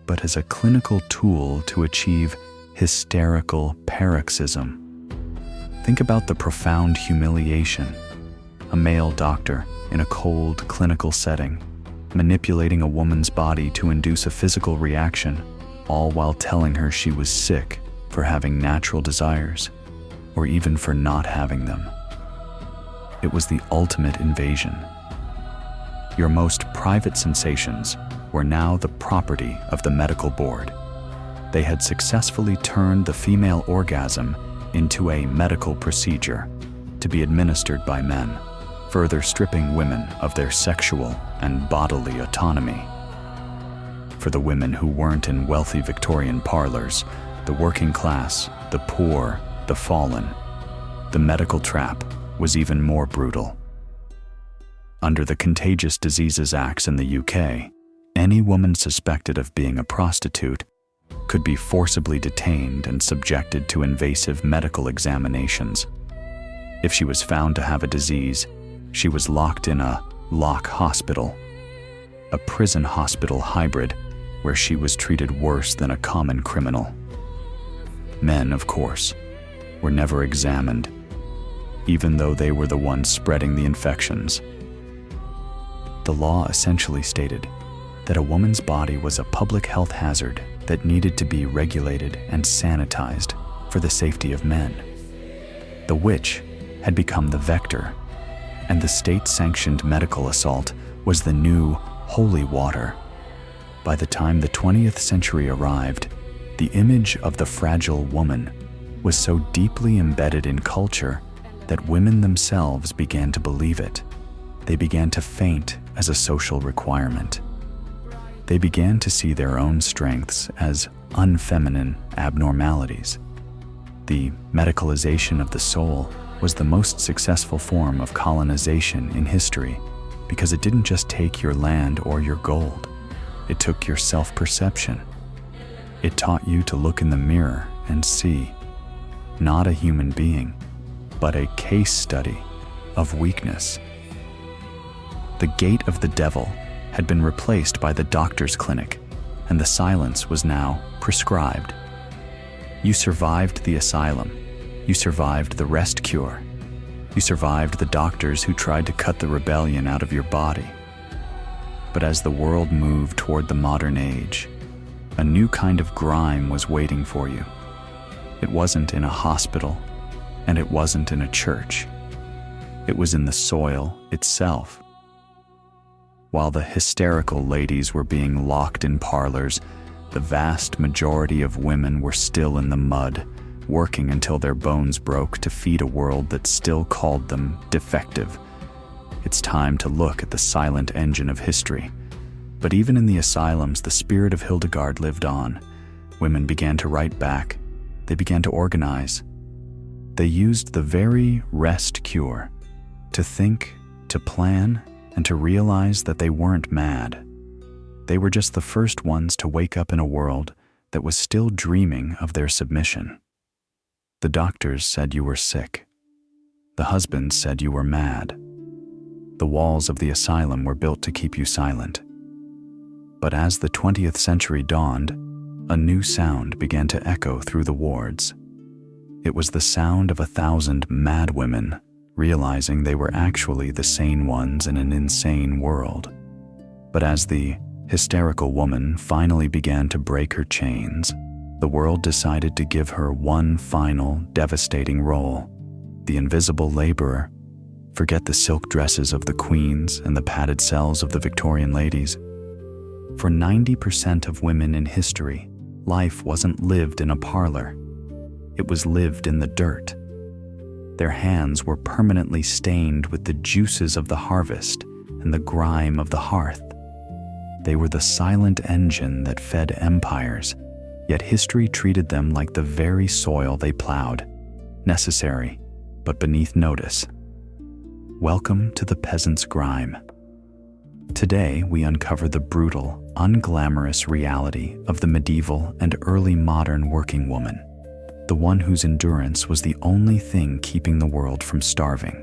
but as a clinical tool to achieve hysterical paroxysm. Think about the profound humiliation. A male doctor in a cold clinical setting, manipulating a woman's body to induce a physical reaction, all while telling her she was sick for having natural desires, or even for not having them. It was the ultimate invasion. Your most private sensations were now the property of the medical board. They had successfully turned the female orgasm into a medical procedure to be administered by men, further stripping women of their sexual and bodily autonomy. For the women who weren't in wealthy Victorian parlors, the working class, the poor, the fallen, the medical trap was even more brutal. Under the Contagious Diseases Acts in the UK, any woman suspected of being a prostitute could be forcibly detained and subjected to invasive medical examinations. If she was found to have a disease, she was locked in a lock hospital, a prison hospital hybrid where she was treated worse than a common criminal. Men, of course, were never examined, even though they were the ones spreading the infections. The law essentially stated that a woman's body was a public health hazard that needed to be regulated and sanitized for the safety of men. The witch had become the vector, and the state-sanctioned medical assault was the new holy water. By the time the 20th century arrived, the image of the fragile woman was so deeply embedded in culture that women themselves began to believe it. They began to faint as a social requirement. They began to see their own strengths as unfeminine abnormalities. The medicalization of the soul was the most successful form of colonization in history because it didn't just take your land or your gold. It took your self-perception. It taught you to look in the mirror and see not a human being, but a case study of weakness. The gate of the devil had been replaced by the doctor's clinic, and the silence was now prescribed. You survived the asylum. You survived the rest cure. You survived the doctors who tried to cut the rebellion out of your body. But as the world moved toward the modern age, a new kind of grime was waiting for you. It wasn't in a hospital, and it wasn't in a church. It was in the soil itself. While the hysterical ladies were being locked in parlors, the vast majority of women were still in the mud, working until their bones broke to feed a world that still called them defective. It's time to look at the silent engine of history. But even in the asylums, the spirit of Hildegard lived on. Women began to write back. They began to organize. They used the very rest cure to think, to plan, and to realize that they weren't mad. They were just the first ones to wake up in a world that was still dreaming of their submission. The doctors said you were sick. The husbands said you were mad. The walls of the asylum were built to keep you silent. But as the 20th century dawned, a new sound began to echo through the wards. It was the sound of 1,000 mad women realizing they were actually the sane ones in an insane world. But as the hysterical woman finally began to break her chains, the world decided to give her one final devastating role: the invisible laborer. Forget the silk dresses of the queens and the padded cells of the Victorian ladies. For 90% of women in history, life wasn't lived in a parlor. It was lived in the dirt. Their hands were permanently stained with the juices of the harvest and the grime of the hearth. They were the silent engine that fed empires, yet history treated them like the very soil they plowed, necessary, but beneath notice. Welcome to the peasant's grime. Today, we uncover the brutal, unglamorous reality of the medieval and early modern working woman, the one whose endurance was the only thing keeping the world from starving.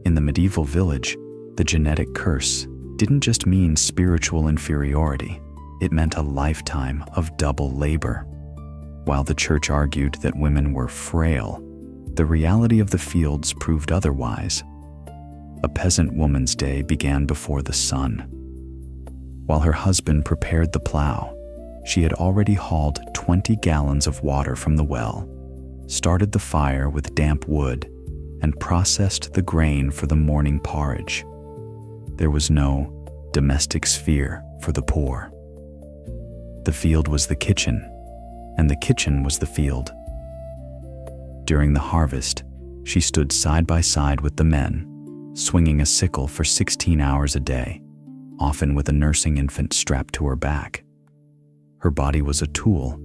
In the medieval village, the genetic curse didn't just mean spiritual inferiority, it meant a lifetime of double labor. While the church argued that women were frail, the reality of the fields proved otherwise. A peasant woman's day began before the sun. While her husband prepared the plow, she had already hauled 20 gallons of water from the well, started the fire with damp wood, and processed the grain for the morning porridge. There was no domestic sphere for the poor. The field was the kitchen, and the kitchen was the field. During the harvest, she stood side by side with the men, swinging a sickle for 16 hours a day, often with a nursing infant strapped to her back. Her body was a tool,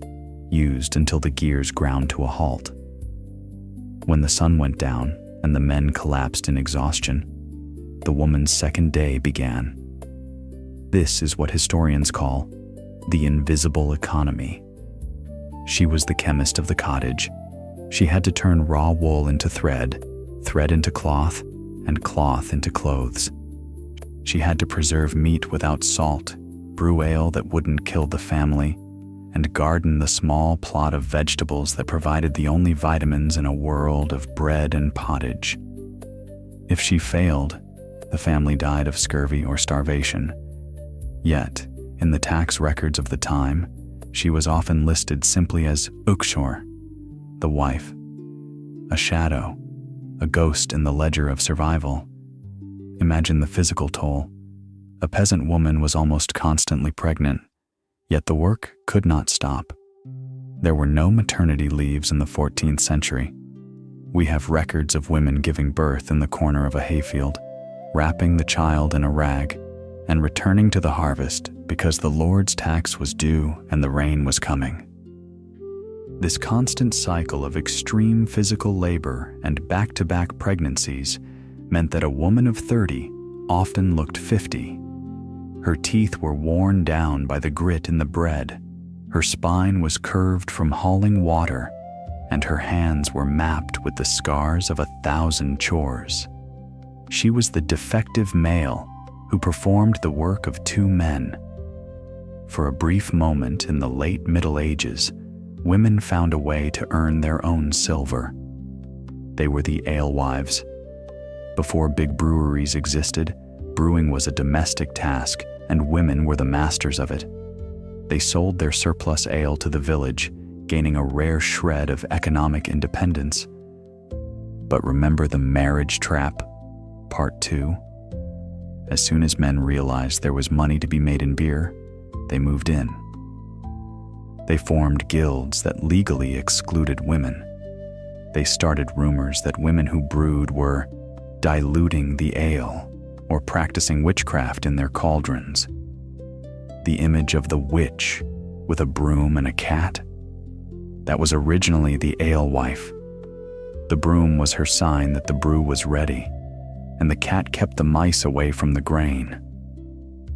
used until the gears ground to a halt. When the sun went down and the men collapsed in exhaustion, the woman's second day began. This is what historians call the invisible economy. She was the chemist of the cottage. She had to turn raw wool into thread, thread into cloth, and cloth into clothes. She had to preserve meat without salt, brew ale that wouldn't kill the family, and garden the small plot of vegetables that provided the only vitamins in a world of bread and pottage. If she failed, the family died of scurvy or starvation. Yet, in the tax records of the time, she was often listed simply as Ukshor, the wife, a shadow, a ghost in the ledger of survival. Imagine the physical toll. A peasant woman was almost constantly pregnant, yet the work could not stop. There were no maternity leaves in the 14th century. We have records of women giving birth in the corner of a hayfield, wrapping the child in a rag, and returning to the harvest because the Lord's tax was due and the rain was coming. This constant cycle of extreme physical labor and back-to-back pregnancies meant that a woman of 30 often looked 50. Her teeth were worn down by the grit in the bread, her spine was curved from hauling water, and her hands were mapped with the scars of 1,000 chores. She was the defective male who performed the work of 2 men. For a brief moment in the late Middle Ages, women found a way to earn their own silver. They were the alewives. Before big breweries existed, brewing was a domestic task, and women were the masters of it. They sold their surplus ale to the village, gaining a rare shred of economic independence. But remember the marriage trap, part 2? As soon as men realized there was money to be made in beer, they moved in. They formed guilds that legally excluded women. They started rumors that women who brewed were diluting the ale or practicing witchcraft in their cauldrons. The image of the witch with a broom and a cat, that was originally the alewife. The broom was her sign that the brew was ready, and the cat kept the mice away from the grain.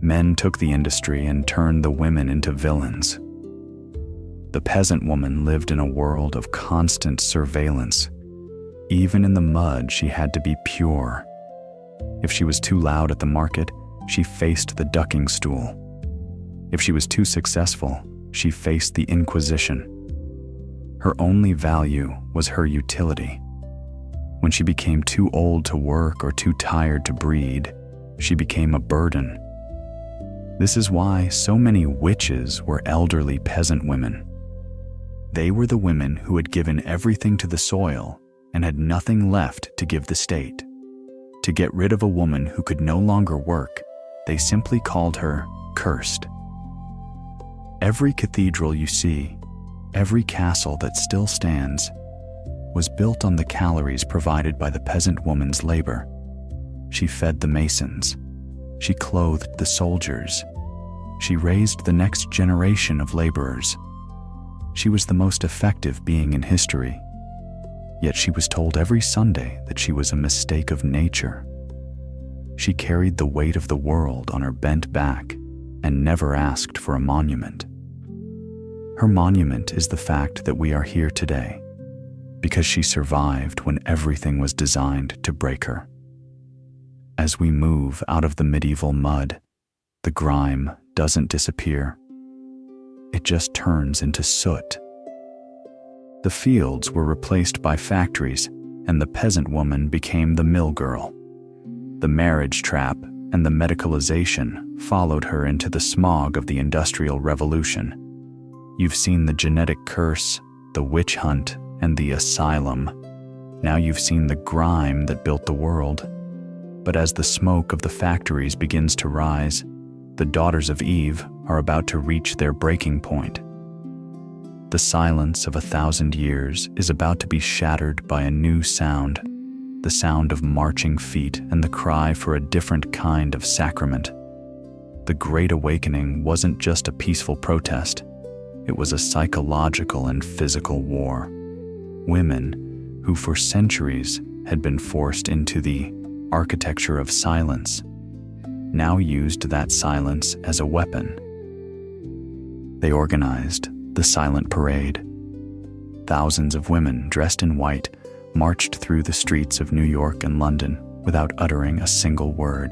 Men took the industry and turned the women into villains. The peasant woman lived in a world of constant surveillance. Even in the mud, she had to be pure. If she was too loud at the market, she faced the ducking stool. If she was too successful, she faced the Inquisition. Her only value was her utility. When she became too old to work or too tired to breed, she became a burden. This is why so many witches were elderly peasant women. They were the women who had given everything to the soil and had nothing left to give the state. To get rid of a woman who could no longer work, they simply called her cursed. Every cathedral you see, every castle that still stands, was built on the calories provided by the peasant woman's labor. She fed the masons. She clothed the soldiers. She raised the next generation of laborers. She was the most effective being in history. Yet she was told every Sunday that she was a mistake of nature. She carried the weight of the world on her bent back and never asked for a monument. Her monument is the fact that we are here today, because she survived when everything was designed to break her. As we move out of the medieval mud, the grime doesn't disappear. It just turns into soot. The fields were replaced by factories, and the peasant woman became the mill girl. The marriage trap and the medicalization followed her into the smog of the Industrial Revolution. You've seen the genetic curse, the witch hunt, and the asylum. Now you've seen the grime that built the world. But as the smoke of the factories begins to rise, the daughters of Eve are about to reach their breaking point. The silence of 1,000 years is about to be shattered by a new sound, the sound of marching feet and the cry for a different kind of sacrament. The Great Awakening wasn't just a peaceful protest. It was a psychological and physical war. Women, who for centuries had been forced into the architecture of silence, now used that silence as a weapon. They organized the silent parade. Thousands of women dressed in white marched through the streets of New York and London without uttering a single word.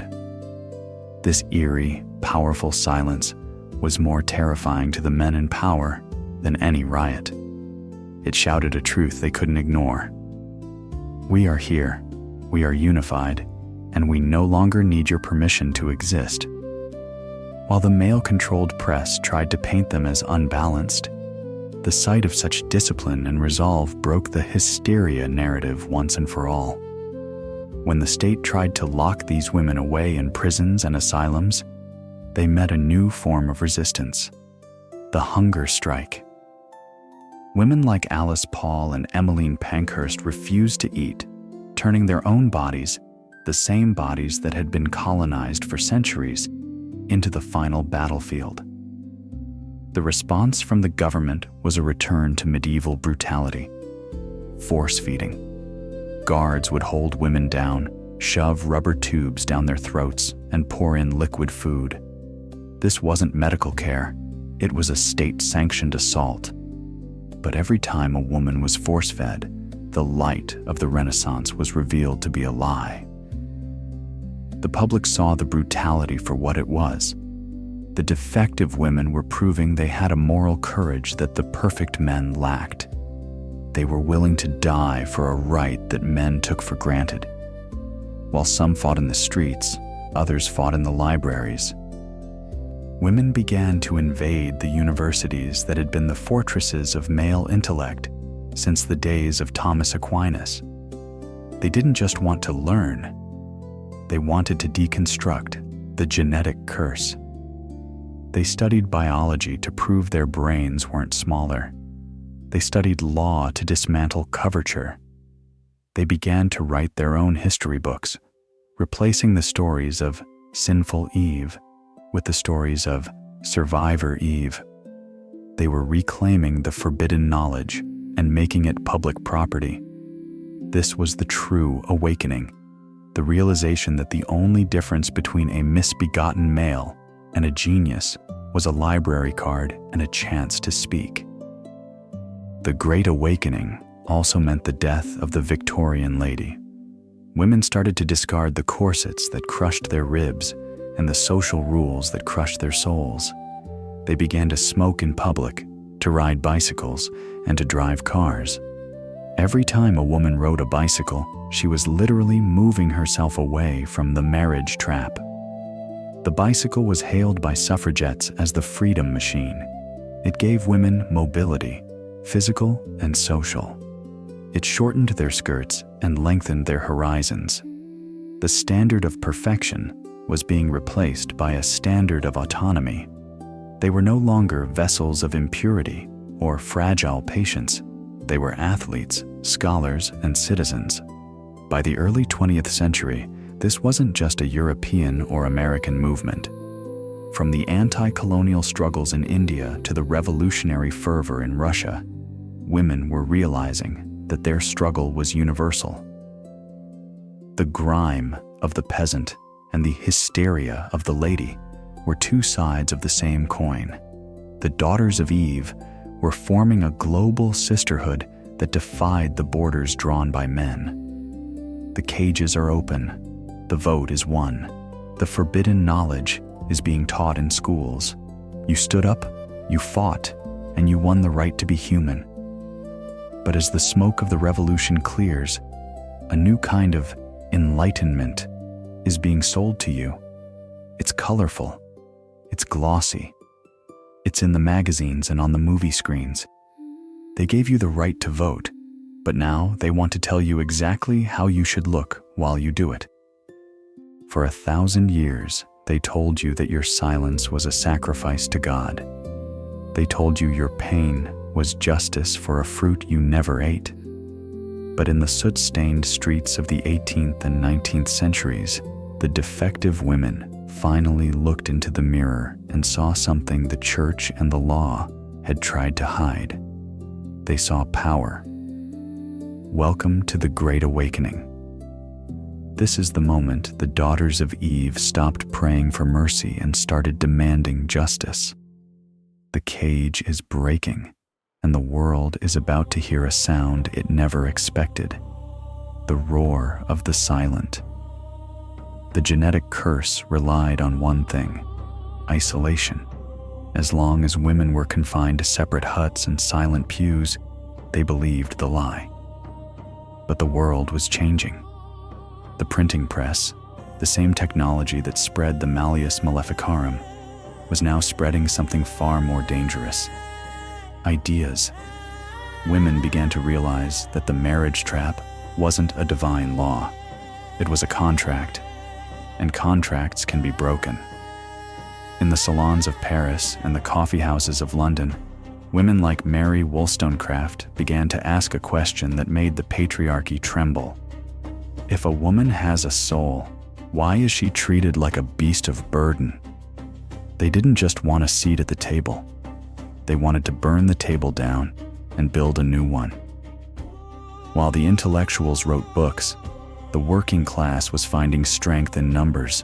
This eerie, powerful silence was more terrifying to the men in power than any riot. It shouted a truth they couldn't ignore. We are here, we are unified, and we no longer need your permission to exist. While the male-controlled press tried to paint them as unbalanced, the sight of such discipline and resolve broke the hysteria narrative once and for all. When the state tried to lock these women away in prisons and asylums, they met a new form of resistance: the hunger strike. Women like Alice Paul and Emmeline Pankhurst refused to eat, turning their own bodies, the same bodies that had been colonized for centuries, into the final battlefield. The response from the government was a return to medieval brutality: force-feeding. Guards would hold women down, shove rubber tubes down their throats, and pour in liquid food. This wasn't medical care, it was a state-sanctioned assault. But every time a woman was force-fed, the light of the Renaissance was revealed to be a lie. The public saw the brutality for what it was. The defective women were proving they had a moral courage that the perfect men lacked. They were willing to die for a right that men took for granted. While some fought in the streets, others fought in the libraries. Women began to invade the universities that had been the fortresses of male intellect since the days of Thomas Aquinas. They didn't just want to learn, they wanted to deconstruct the genetic curse. They studied biology to prove their brains weren't smaller. They studied law to dismantle coverture. They began to write their own history books, replacing the stories of sinful Eve with the stories of Survivor Eve. They were reclaiming the forbidden knowledge and making it public property. This was the true awakening, the realization that the only difference between a misbegotten male and a genius was a library card and a chance to speak. The Great Awakening also meant the death of the Victorian lady. Women started to discard the corsets that crushed their ribs and the social rules that crushed their souls. They began to smoke in public, to ride bicycles, and to drive cars. Every time a woman rode a bicycle, she was literally moving herself away from the marriage trap. The bicycle was hailed by suffragettes as the freedom machine. It gave women mobility, physical and social. It shortened their skirts and lengthened their horizons. The standard of perfection was being replaced by a standard of autonomy. They were no longer vessels of impurity or fragile patience. They were athletes, scholars, and citizens. By the early 20th century, this wasn't just a European or American movement. From the anti-colonial struggles in India to the revolutionary fervor in Russia, women were realizing that their struggle was universal. The grime of the peasant and the hysteria of the lady were two sides of the same coin. The daughters of Eve were forming a global sisterhood that defied the borders drawn by men. The cages are open. The vote is won. The forbidden knowledge is being taught in schools. You stood up, you fought, and you won the right to be human. But as the smoke of the revolution clears, a new kind of enlightenment is being sold to you. It's colorful. It's glossy. It's in the magazines and on the movie screens. They gave you the right to vote, but now they want to tell you exactly how you should look while you do it. For 1,000 years, they told you that your silence was a sacrifice to God. They told you your pain was justice for a fruit you never ate. But in the soot-stained streets of the 18th and 19th centuries, the defective women finally looked into the mirror and saw something the church and the law had tried to hide. They saw power. Welcome to the Great Awakening. This is the moment the daughters of Eve stopped praying for mercy and started demanding justice. The cage is breaking, and the world is about to hear a sound it never expected: the roar of the silent. The genetic curse relied on one thing: isolation. As long as women were confined to separate huts and silent pews, they believed the lie. But the world was changing. The printing press, the same technology that spread the Malleus Maleficarum, was now spreading something far more dangerous: ideas. Women began to realize that the marriage trap wasn't a divine law. It was a contract, and contracts can be broken. In the salons of Paris and the coffee houses of London, women like Mary Wollstonecraft began to ask a question that made the patriarchy tremble. If a woman has a soul, why is she treated like a beast of burden? They didn't just want a seat at the table. They wanted to burn the table down and build a new one. While the intellectuals wrote books, the working class was finding strength in numbers.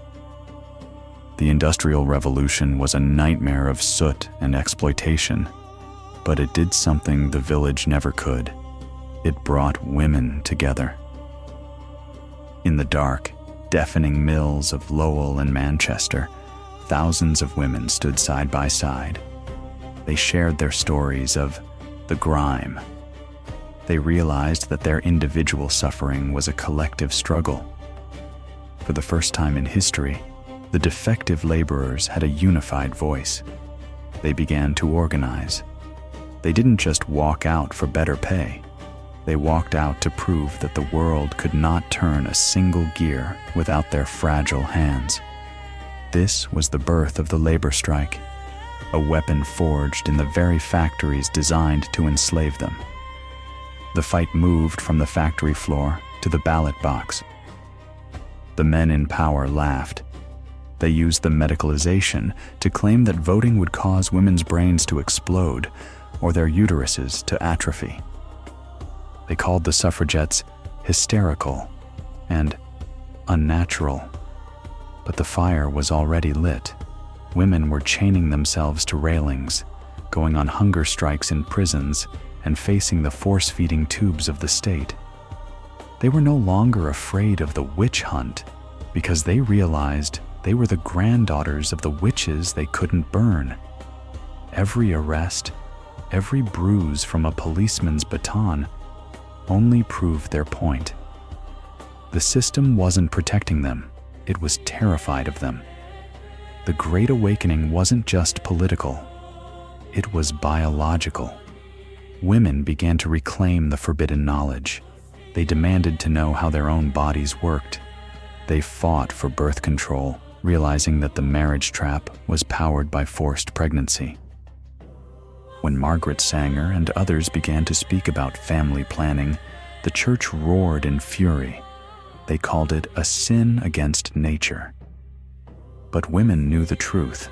The Industrial Revolution was a nightmare of soot and exploitation, but it did something the village never could. It brought women together. In the dark, deafening mills of Lowell and Manchester, thousands of women stood side by side. They shared their stories of the grime. They realized that their individual suffering was a collective struggle. For the first time in history, the defective laborers had a unified voice. They began to organize. They didn't just walk out for better pay. They walked out to prove that the world could not turn a single gear without their fragile hands. This was the birth of the labor strike, a weapon forged in the very factories designed to enslave them. The fight moved from the factory floor to the ballot box. The men in power laughed. They used the medicalization to claim that voting would cause women's brains to explode or their uteruses to atrophy. They called the suffragettes hysterical and unnatural. But the fire was already lit. Women were chaining themselves to railings, going on hunger strikes in prisons, and facing the force-feeding tubes of the state. They were no longer afraid of the witch hunt because they realized they were the granddaughters of the witches they couldn't burn. Every arrest, every bruise from a policeman's baton only proved their point. The system wasn't protecting them, it was terrified of them. The Great Awakening wasn't just political, it was biological. Women began to reclaim the forbidden knowledge. They demanded to know how their own bodies worked. They fought for birth control, realizing that the marriage trap was powered by forced pregnancy. When Margaret Sanger and others began to speak about family planning, the church roared in fury. They called it a sin against nature. But women knew the truth.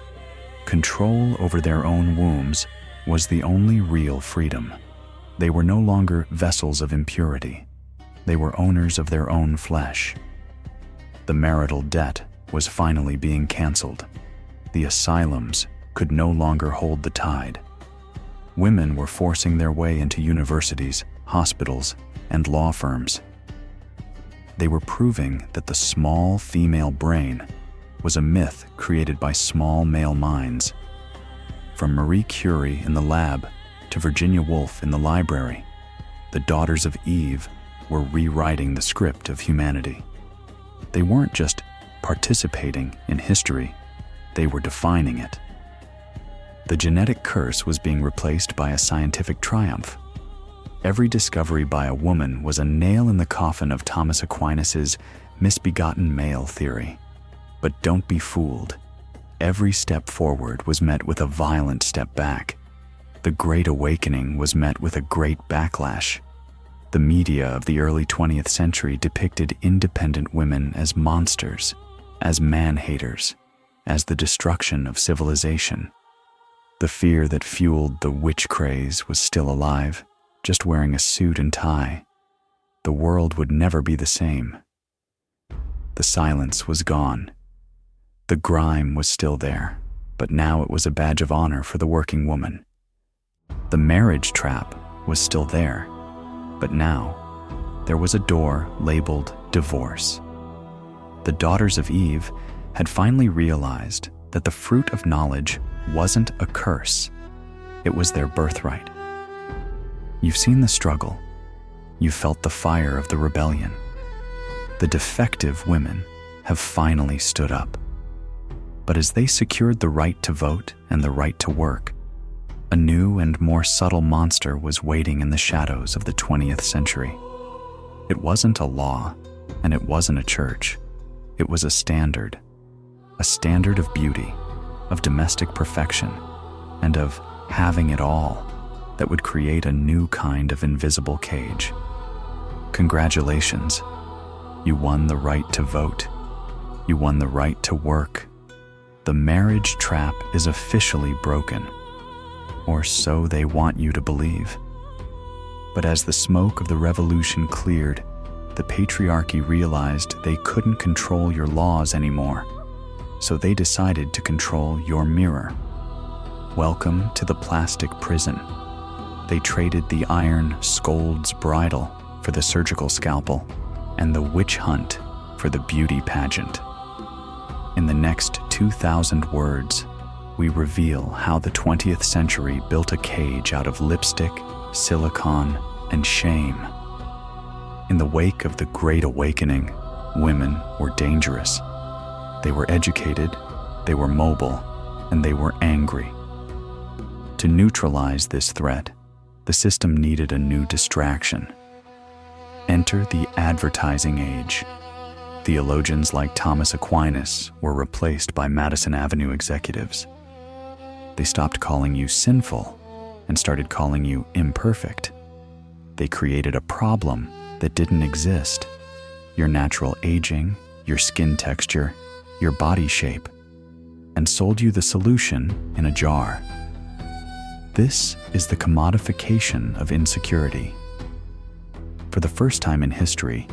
Control over their own wombs was the only real freedom. They were no longer vessels of impurity. They were owners of their own flesh. The marital debt was finally being canceled. The asylums could no longer hold the tide. Women were forcing their way into universities, hospitals, and law firms. They were proving that the small female brain was a myth created by small male minds. From Marie Curie in the lab to Virginia Woolf in the library, the daughters of Eve were rewriting the script of humanity. They weren't just participating in history, they were defining it. The genetic curse was being replaced by a scientific triumph. Every discovery by a woman was a nail in the coffin of Thomas Aquinas's misbegotten male theory. But don't be fooled. Every step forward was met with a violent step back. The Great Awakening was met with a great backlash. The media of the early 20th century depicted independent women as monsters, as man-haters, as the destruction of civilization. The fear that fueled the witch craze was still alive, just wearing a suit and tie. The world would never be the same. The silence was gone. The grime was still there, but now it was a badge of honor for the working woman. The marriage trap was still there, but now there was a door labeled divorce. The daughters of Eve had finally realized that the fruit of knowledge wasn't a curse, it was their birthright. You've seen the struggle. You've felt the fire of the rebellion. The defective women have finally stood up. But as they secured the right to vote and the right to work, a new and more subtle monster was waiting in the shadows of the 20th century. It wasn't a law, and it wasn't a church. It was a standard of beauty, of domestic perfection, and of having it all that would create a new kind of invisible cage. Congratulations, you won the right to vote. You won the right to work. The marriage trap is officially broken, or so they want you to believe. But as the smoke of the revolution cleared, the patriarchy realized they couldn't control your laws anymore, so they decided to control your mirror. Welcome to the plastic prison. They traded the iron scold's bridle for the surgical scalpel, and the witch hunt for the beauty pageant. In the next 2,000 words, we reveal how the 20th century built a cage out of lipstick, silicone, and shame. In the wake of the Great Awakening, women were dangerous. They were educated, they were mobile, and they were angry. To neutralize this threat, the system needed a new distraction. Enter the advertising age. Theologians like Thomas Aquinas were replaced by Madison Avenue executives. They stopped calling you sinful and started calling you imperfect. They created a problem that didn't exist: your natural aging, your skin texture, your body shape, and sold you the solution in a jar. This is the commodification of insecurity. For the first time in history,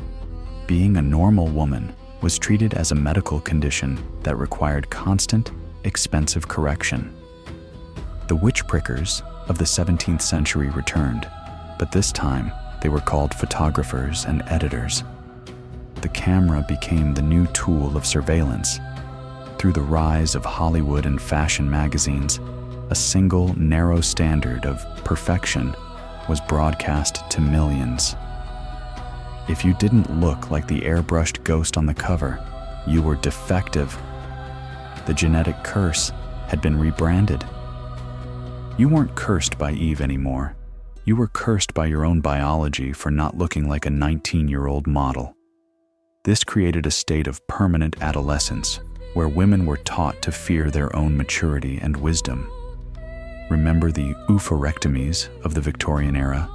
being a normal woman was treated as a medical condition that required constant, expensive correction. The witch prickers of the 17th century returned, but this time they were called photographers and editors. The camera became the new tool of surveillance. Through the rise of Hollywood and fashion magazines, a single narrow standard of perfection was broadcast to millions. If you didn't look like the airbrushed ghost on the cover, you were defective. The genetic curse had been rebranded. You weren't cursed by Eve anymore. You were cursed by your own biology for not looking like a 19-year-old model. This created a state of permanent adolescence where women were taught to fear their own maturity and wisdom. Remember the oophorectomies of the Victorian era?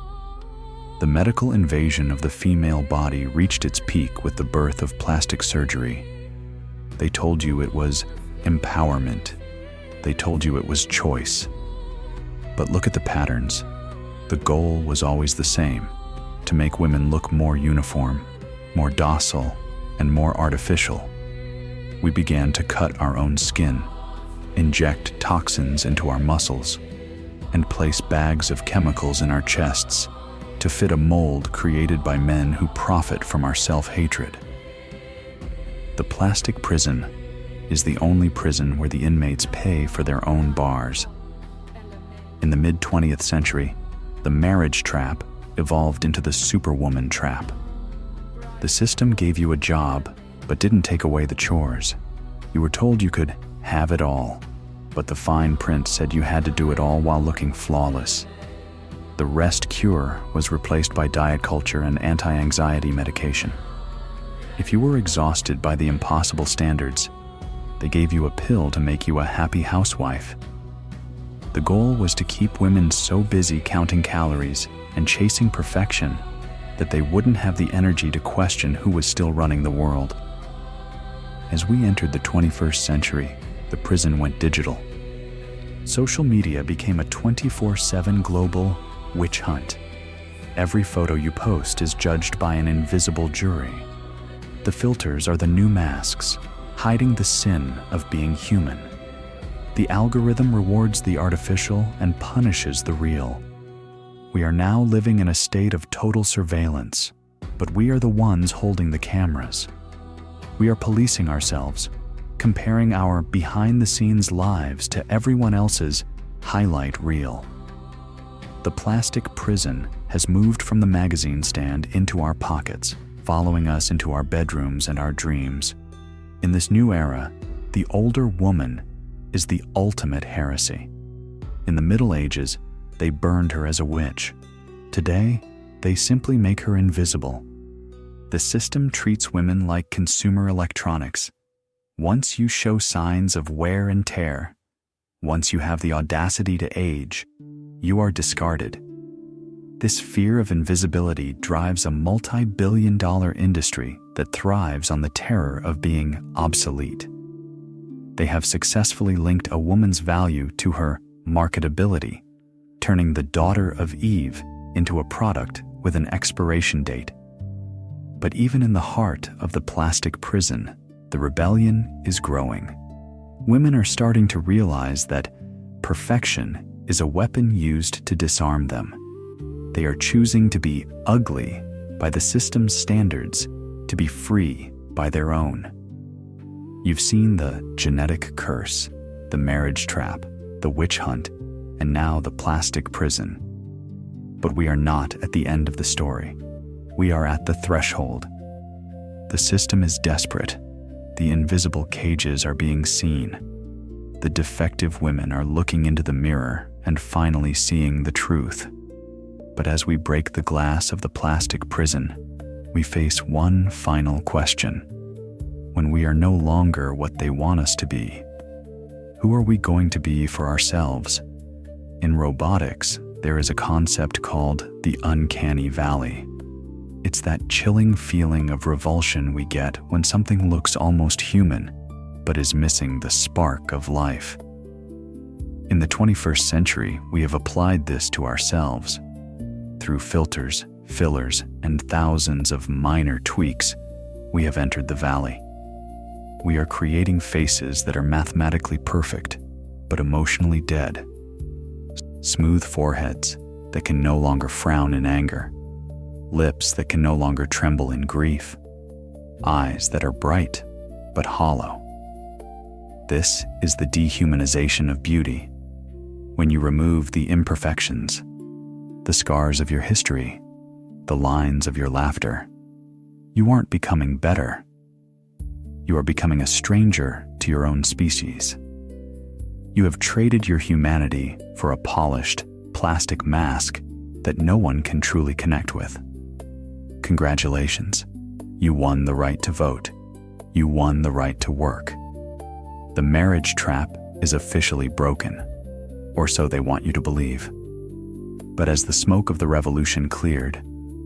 The medical invasion of the female body reached its peak with the birth of plastic surgery. They told you it was empowerment. They told you it was choice. But look at the patterns. The goal was always the same: to make women look more uniform, more docile, and more artificial. We began to cut our own skin, inject toxins into our muscles, and place bags of chemicals in our chests to fit a mold created by men who profit from our self-hatred. The plastic prison is the only prison where the inmates pay for their own bars. In the mid-20th century, the marriage trap evolved into the superwoman trap. The system gave you a job, but didn't take away the chores. You were told you could have it all, but the fine print said you had to do it all while looking flawless. The rest cure was replaced by diet culture and anti-anxiety medication. If you were exhausted by the impossible standards, they gave you a pill to make you a happy housewife. The goal was to keep women so busy counting calories and chasing perfection that they wouldn't have the energy to question who was still running the world. As we entered the 21st century, the prison went digital. Social media became a 24/7 global witch hunt. Every photo you post is judged by an invisible jury. The filters are the new masks, hiding the sin of being human. The algorithm rewards the artificial and punishes the real. We are now living in a state of total surveillance, but we are the ones holding the cameras. We are policing ourselves, comparing our behind-the-scenes lives to everyone else's highlight reel. The plastic prison has moved from the magazine stand into our pockets, following us into our bedrooms and our dreams. In this new era, the older woman is the ultimate heresy. In the Middle Ages, they burned her as a witch. Today, they simply make her invisible. The system treats women like consumer electronics. Once you show signs of wear and tear, once you have the audacity to age, you are discarded. This fear of invisibility drives a multi-billion-dollar industry that thrives on the terror of being obsolete. They have successfully linked a woman's value to her marketability, turning the daughter of Eve into a product with an expiration date. But even in the heart of the plastic prison, the rebellion is growing. Women are starting to realize that perfection is a weapon used to disarm them. They are choosing to be ugly by the system's standards, to be free by their own. You've seen the genetic curse, the marriage trap, the witch hunt, and now the plastic prison. But we are not at the end of the story. We are at the threshold. The system is desperate. The invisible cages are being seen. The defective women are looking into the mirror and finally seeing the truth. But as we break the glass of the plastic prison, we face one final question. When we are no longer what they want us to be, who are we going to be for ourselves? In robotics, there is a concept called the uncanny valley. It's that chilling feeling of revulsion we get when something looks almost human, but is missing the spark of life. In the 21st century, we have applied this to ourselves. Through filters, fillers, and thousands of minor tweaks, we have entered the valley. We are creating faces that are mathematically perfect, but emotionally dead. Smooth foreheads that can no longer frown in anger. Lips that can no longer tremble in grief. Eyes that are bright, but hollow. This is the dehumanization of beauty. When you remove the imperfections, the scars of your history, the lines of your laughter, you aren't becoming better. You are becoming a stranger to your own species. You have traded your humanity for a polished, plastic mask that no one can truly connect with. Congratulations. You won the right to vote. You won the right to work. The marriage trap is officially broken, or so they want you to believe. But as the smoke of the revolution cleared,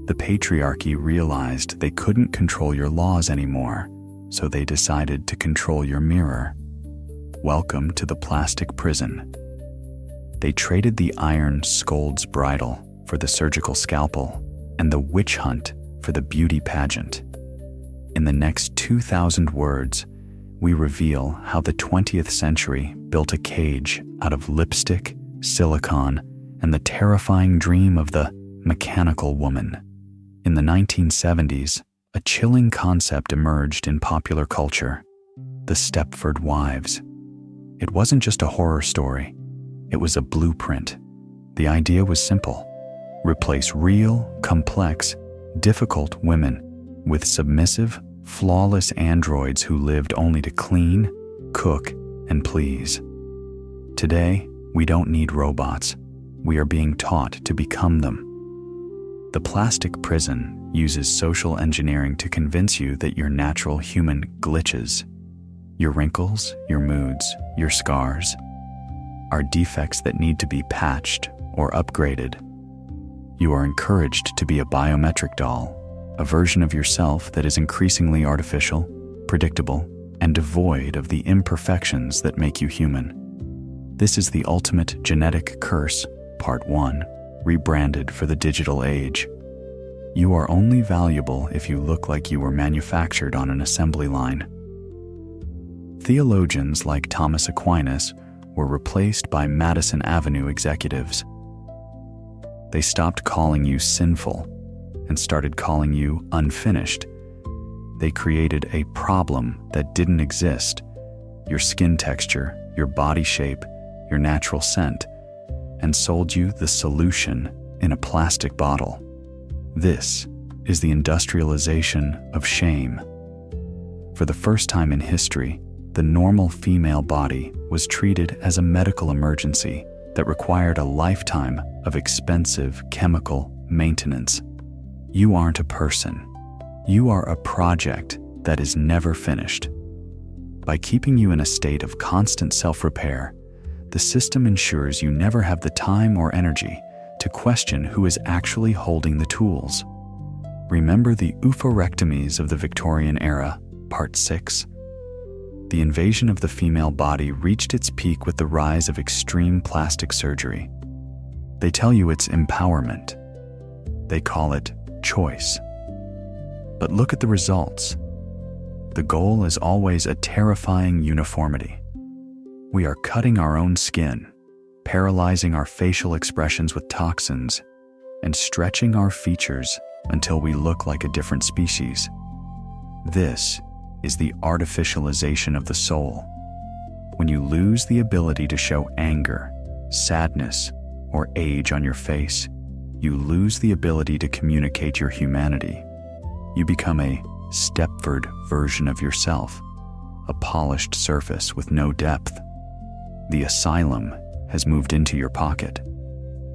the patriarchy realized they couldn't control your laws anymore, so they decided to control your mirror. Welcome to the plastic prison. They traded the iron scold's bridle for the surgical scalpel and the witch hunt for the beauty pageant. In the next 2,000 words, we reveal how the 20th century built a cage out of lipstick, silicone, and the terrifying dream of the mechanical woman. In the 1970s, a chilling concept emerged in popular culture: the Stepford Wives. It wasn't just a horror story, it was a blueprint. The idea was simple: replace real, complex, difficult women with submissive, flawless androids who lived only to clean, cook, and please. Today, we don't need robots. We are being taught to become them. The plastic prison uses social engineering to convince you that your natural human glitches, your wrinkles, your moods, your scars, are defects that need to be patched or upgraded. You are encouraged to be a biometric doll, a version of yourself that is increasingly artificial, predictable, and devoid of the imperfections that make you human. This is the ultimate genetic curse, Part 1, rebranded for the digital age. You are only valuable if you look like you were manufactured on an assembly line. Theologians like Thomas Aquinas were replaced by Madison Avenue executives. They stopped calling you sinful and started calling you unfinished. They created a problem that didn't exist your skin texture, your body shape, your natural scent, and sold you the solution in a plastic bottle. This is the industrialization of shame. For the first time in history, the normal female body was treated as a medical emergency that required a lifetime of expensive chemical maintenance. You aren't a person. You are a project that is never finished. By keeping you in a state of constant self-repair, the system ensures you never have the time or energy to question who is actually holding the tools. Remember the oophorectomies of the Victorian era, Part 6? The invasion of the female body reached its peak with the rise of extreme plastic surgery. They tell you it's empowerment. They call it choice. But look at the results. The goal is always a terrifying uniformity. We are cutting our own skin, paralyzing our facial expressions with toxins, and stretching our features until we look like a different species. This is the artificialization of the soul. When you lose the ability to show anger, sadness, or age on your face, you lose the ability to communicate your humanity. You become a Stepford version of yourself, a polished surface with no depth. The asylum has moved into your pocket.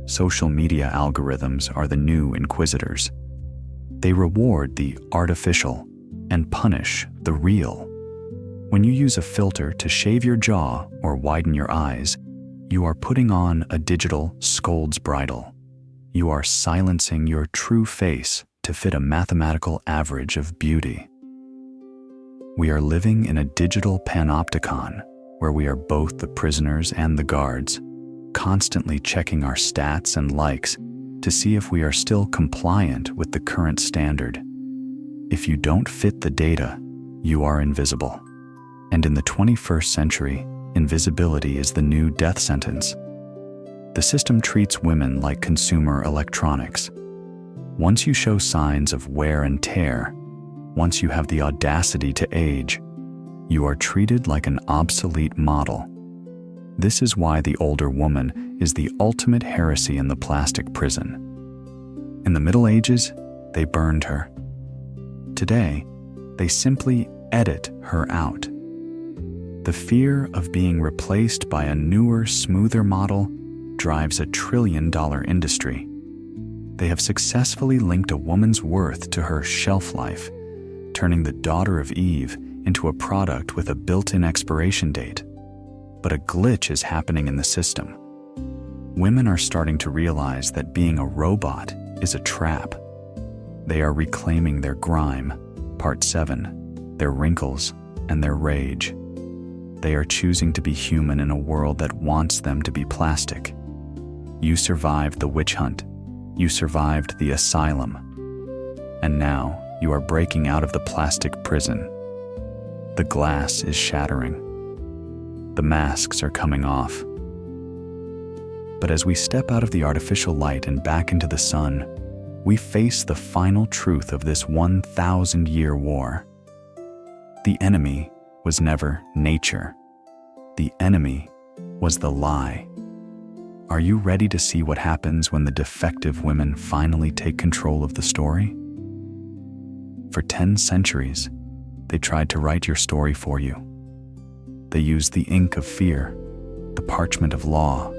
Social media algorithms are the new inquisitors. They reward the artificial and punish the real. When you use a filter to shave your jaw or widen your eyes, you are putting on a digital scold's bridle. You are silencing your true face to fit a mathematical average of beauty. We are living in a digital panopticon where we are both the prisoners and the guards, constantly checking our stats and likes to see if we are still compliant with the current standard. If you don't fit the data, you are invisible. And in the 21st century, invisibility is the new death sentence. The system treats women like consumer electronics. Once you show signs of wear and tear, once you have the audacity to age, you are treated like an obsolete model. This is why the older woman is the ultimate heresy in the plastic prison. In the Middle Ages, they burned her. Today, they simply edit her out. The fear of being replaced by a newer, smoother model drives a trillion-dollar industry. They have successfully linked a woman's worth to her shelf life, turning the daughter of Eve into a product with a built-in expiration date. But a glitch is happening in the system. Women are starting to realize that being a robot is a trap. They are reclaiming their grime, Part 7, their wrinkles, and their rage. They are choosing to be human in a world that wants them to be plastic. You survived the witch hunt. You survived the asylum. And now you are breaking out of the plastic prison. The glass is shattering. The masks are coming off. But as we step out of the artificial light and back into the sun, we face the final truth of this 1,000-year war. The enemy was never nature. The enemy was the lie. Are you ready to see what happens when the defective women finally take control of the story? For 10 centuries, they tried to write your story for you. They used the ink of fear, the parchment of law,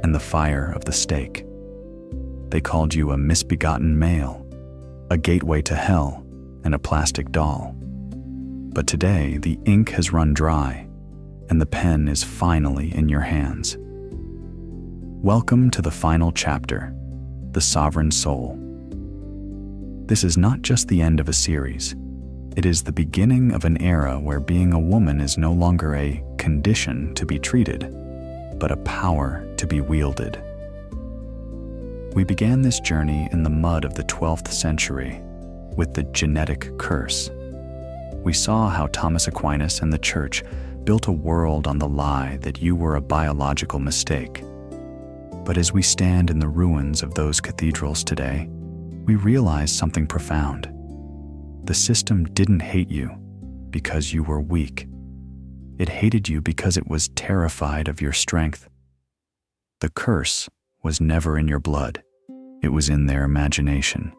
and the fire of the stake. They called you a misbegotten male, a gateway to hell, and a plastic doll. But today, the ink has run dry, and the pen is finally in your hands. Welcome to the final chapter, The Sovereign Soul. This is not just the end of a series. It is the beginning of an era where being a woman is no longer a condition to be treated, but a power to be wielded. We began this journey in the mud of the 12th century with the genetic curse. We saw how Thomas Aquinas and the Church built a world on the lie that you were a biological mistake. But as we stand in the ruins of those cathedrals today, we realize something profound. The system didn't hate you because you were weak. It hated you because it was terrified of your strength. The curse was never in your blood. It was in their imagination.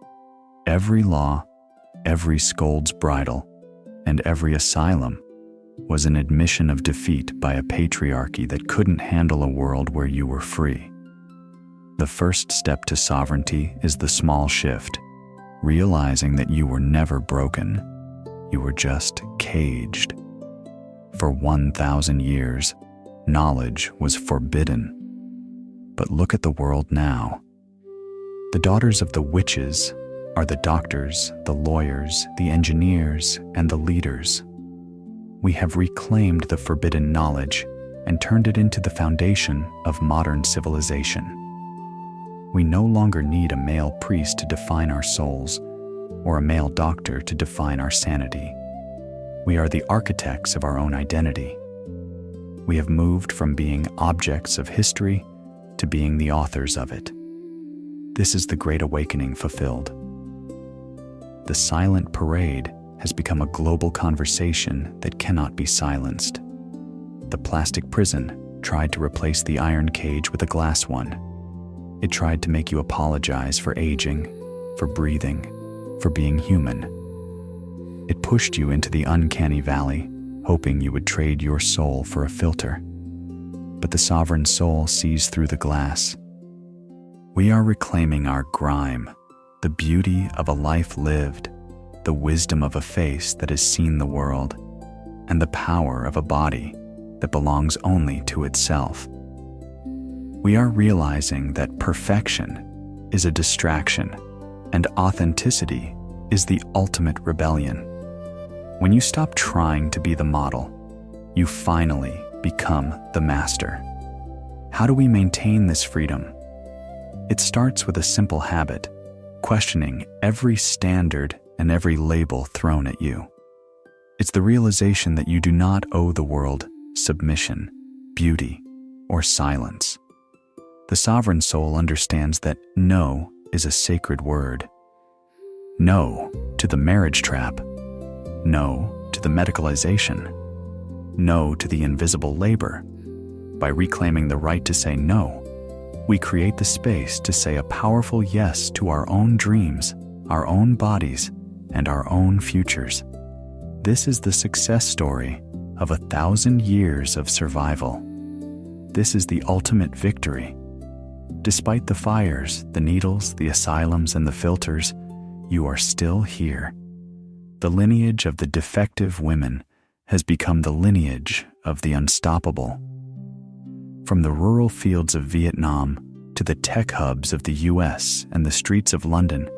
Every law, every scold's bridle, and every asylum was an admission of defeat by a patriarchy that couldn't handle a world where you were free. The first step to sovereignty is the small shift, realizing that you were never broken. You were just caged. For 1,000 years, knowledge was forbidden. But look at the world now. The daughters of the witches are the doctors, the lawyers, the engineers, and the leaders. We have reclaimed the forbidden knowledge and turned it into the foundation of modern civilization. We no longer need a male priest to define our souls, or a male doctor to define our sanity. We are the architects of our own identity. We have moved from being objects of history to being the authors of it. This is the Great Awakening fulfilled. The silent parade has become a global conversation that cannot be silenced. The plastic prison tried to replace the iron cage with a glass one. It tried to make you apologize for aging, for breathing, for being human. It pushed you into the uncanny valley, hoping you would trade your soul for a filter. But the sovereign soul sees through the glass. We are reclaiming our grime, the beauty of a life lived, the wisdom of a face that has seen the world, and the power of a body that belongs only to itself. We are realizing that perfection is a distraction, and authenticity is the ultimate rebellion. When you stop trying to be the model, you finally become the master. How do we maintain this freedom? It starts with a simple habit, questioning every standard and every label thrown at you. It's the realization that you do not owe the world submission, beauty, or silence. The sovereign soul understands that no is a sacred word. No to the marriage trap. No to the medicalization. No to the invisible labor. By reclaiming the right to say no, we create the space to say a powerful yes to our own dreams, our own bodies, and our own futures. This is the success story of 1,000 years of survival. This is the ultimate victory. Despite the fires, the needles, the asylums, and the filters, you are still here. The lineage of the defective women has become the lineage of the unstoppable. From the rural fields of Vietnam to the tech hubs of the US and the streets of London,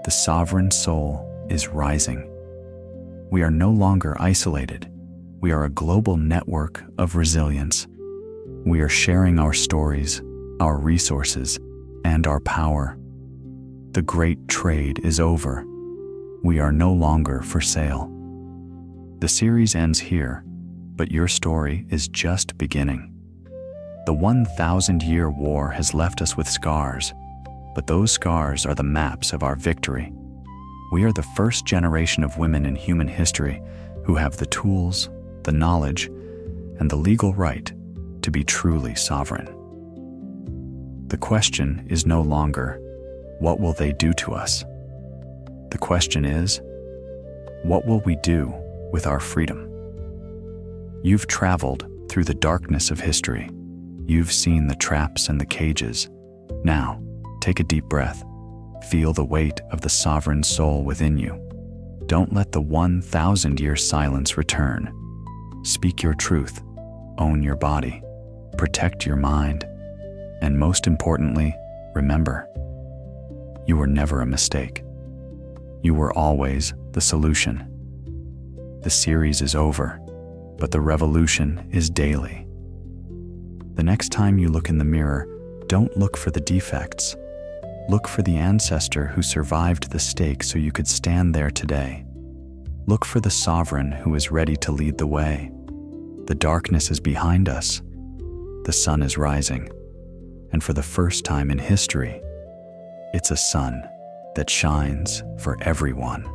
the sovereign soul is rising. We are no longer isolated. We are a global network of resilience. We are sharing our stories, our resources, and our power. The great trade is over. We are no longer for sale. The series ends here, but your story is just beginning. The 1,000-year war has left us with scars, but those scars are the maps of our victory. We are the first generation of women in human history who have the tools, the knowledge, and the legal right to be truly sovereign. The question is no longer, what will they do to us? The question is, what will we do with our freedom? You've traveled through the darkness of history. You've seen the traps and the cages. Now, take a deep breath. Feel the weight of the sovereign soul within you. Don't let the 1,000-year silence return. Speak your truth. Own your body. Protect your mind. And most importantly, remember, you were never a mistake. You were always the solution. The series is over, but the revolution is daily. The next time you look in the mirror, don't look for the defects. Look for the ancestor who survived the stake so you could stand there today. Look for the sovereign who is ready to lead the way. The darkness is behind us. The sun is rising. And for the first time in history, it's a sun that shines for everyone.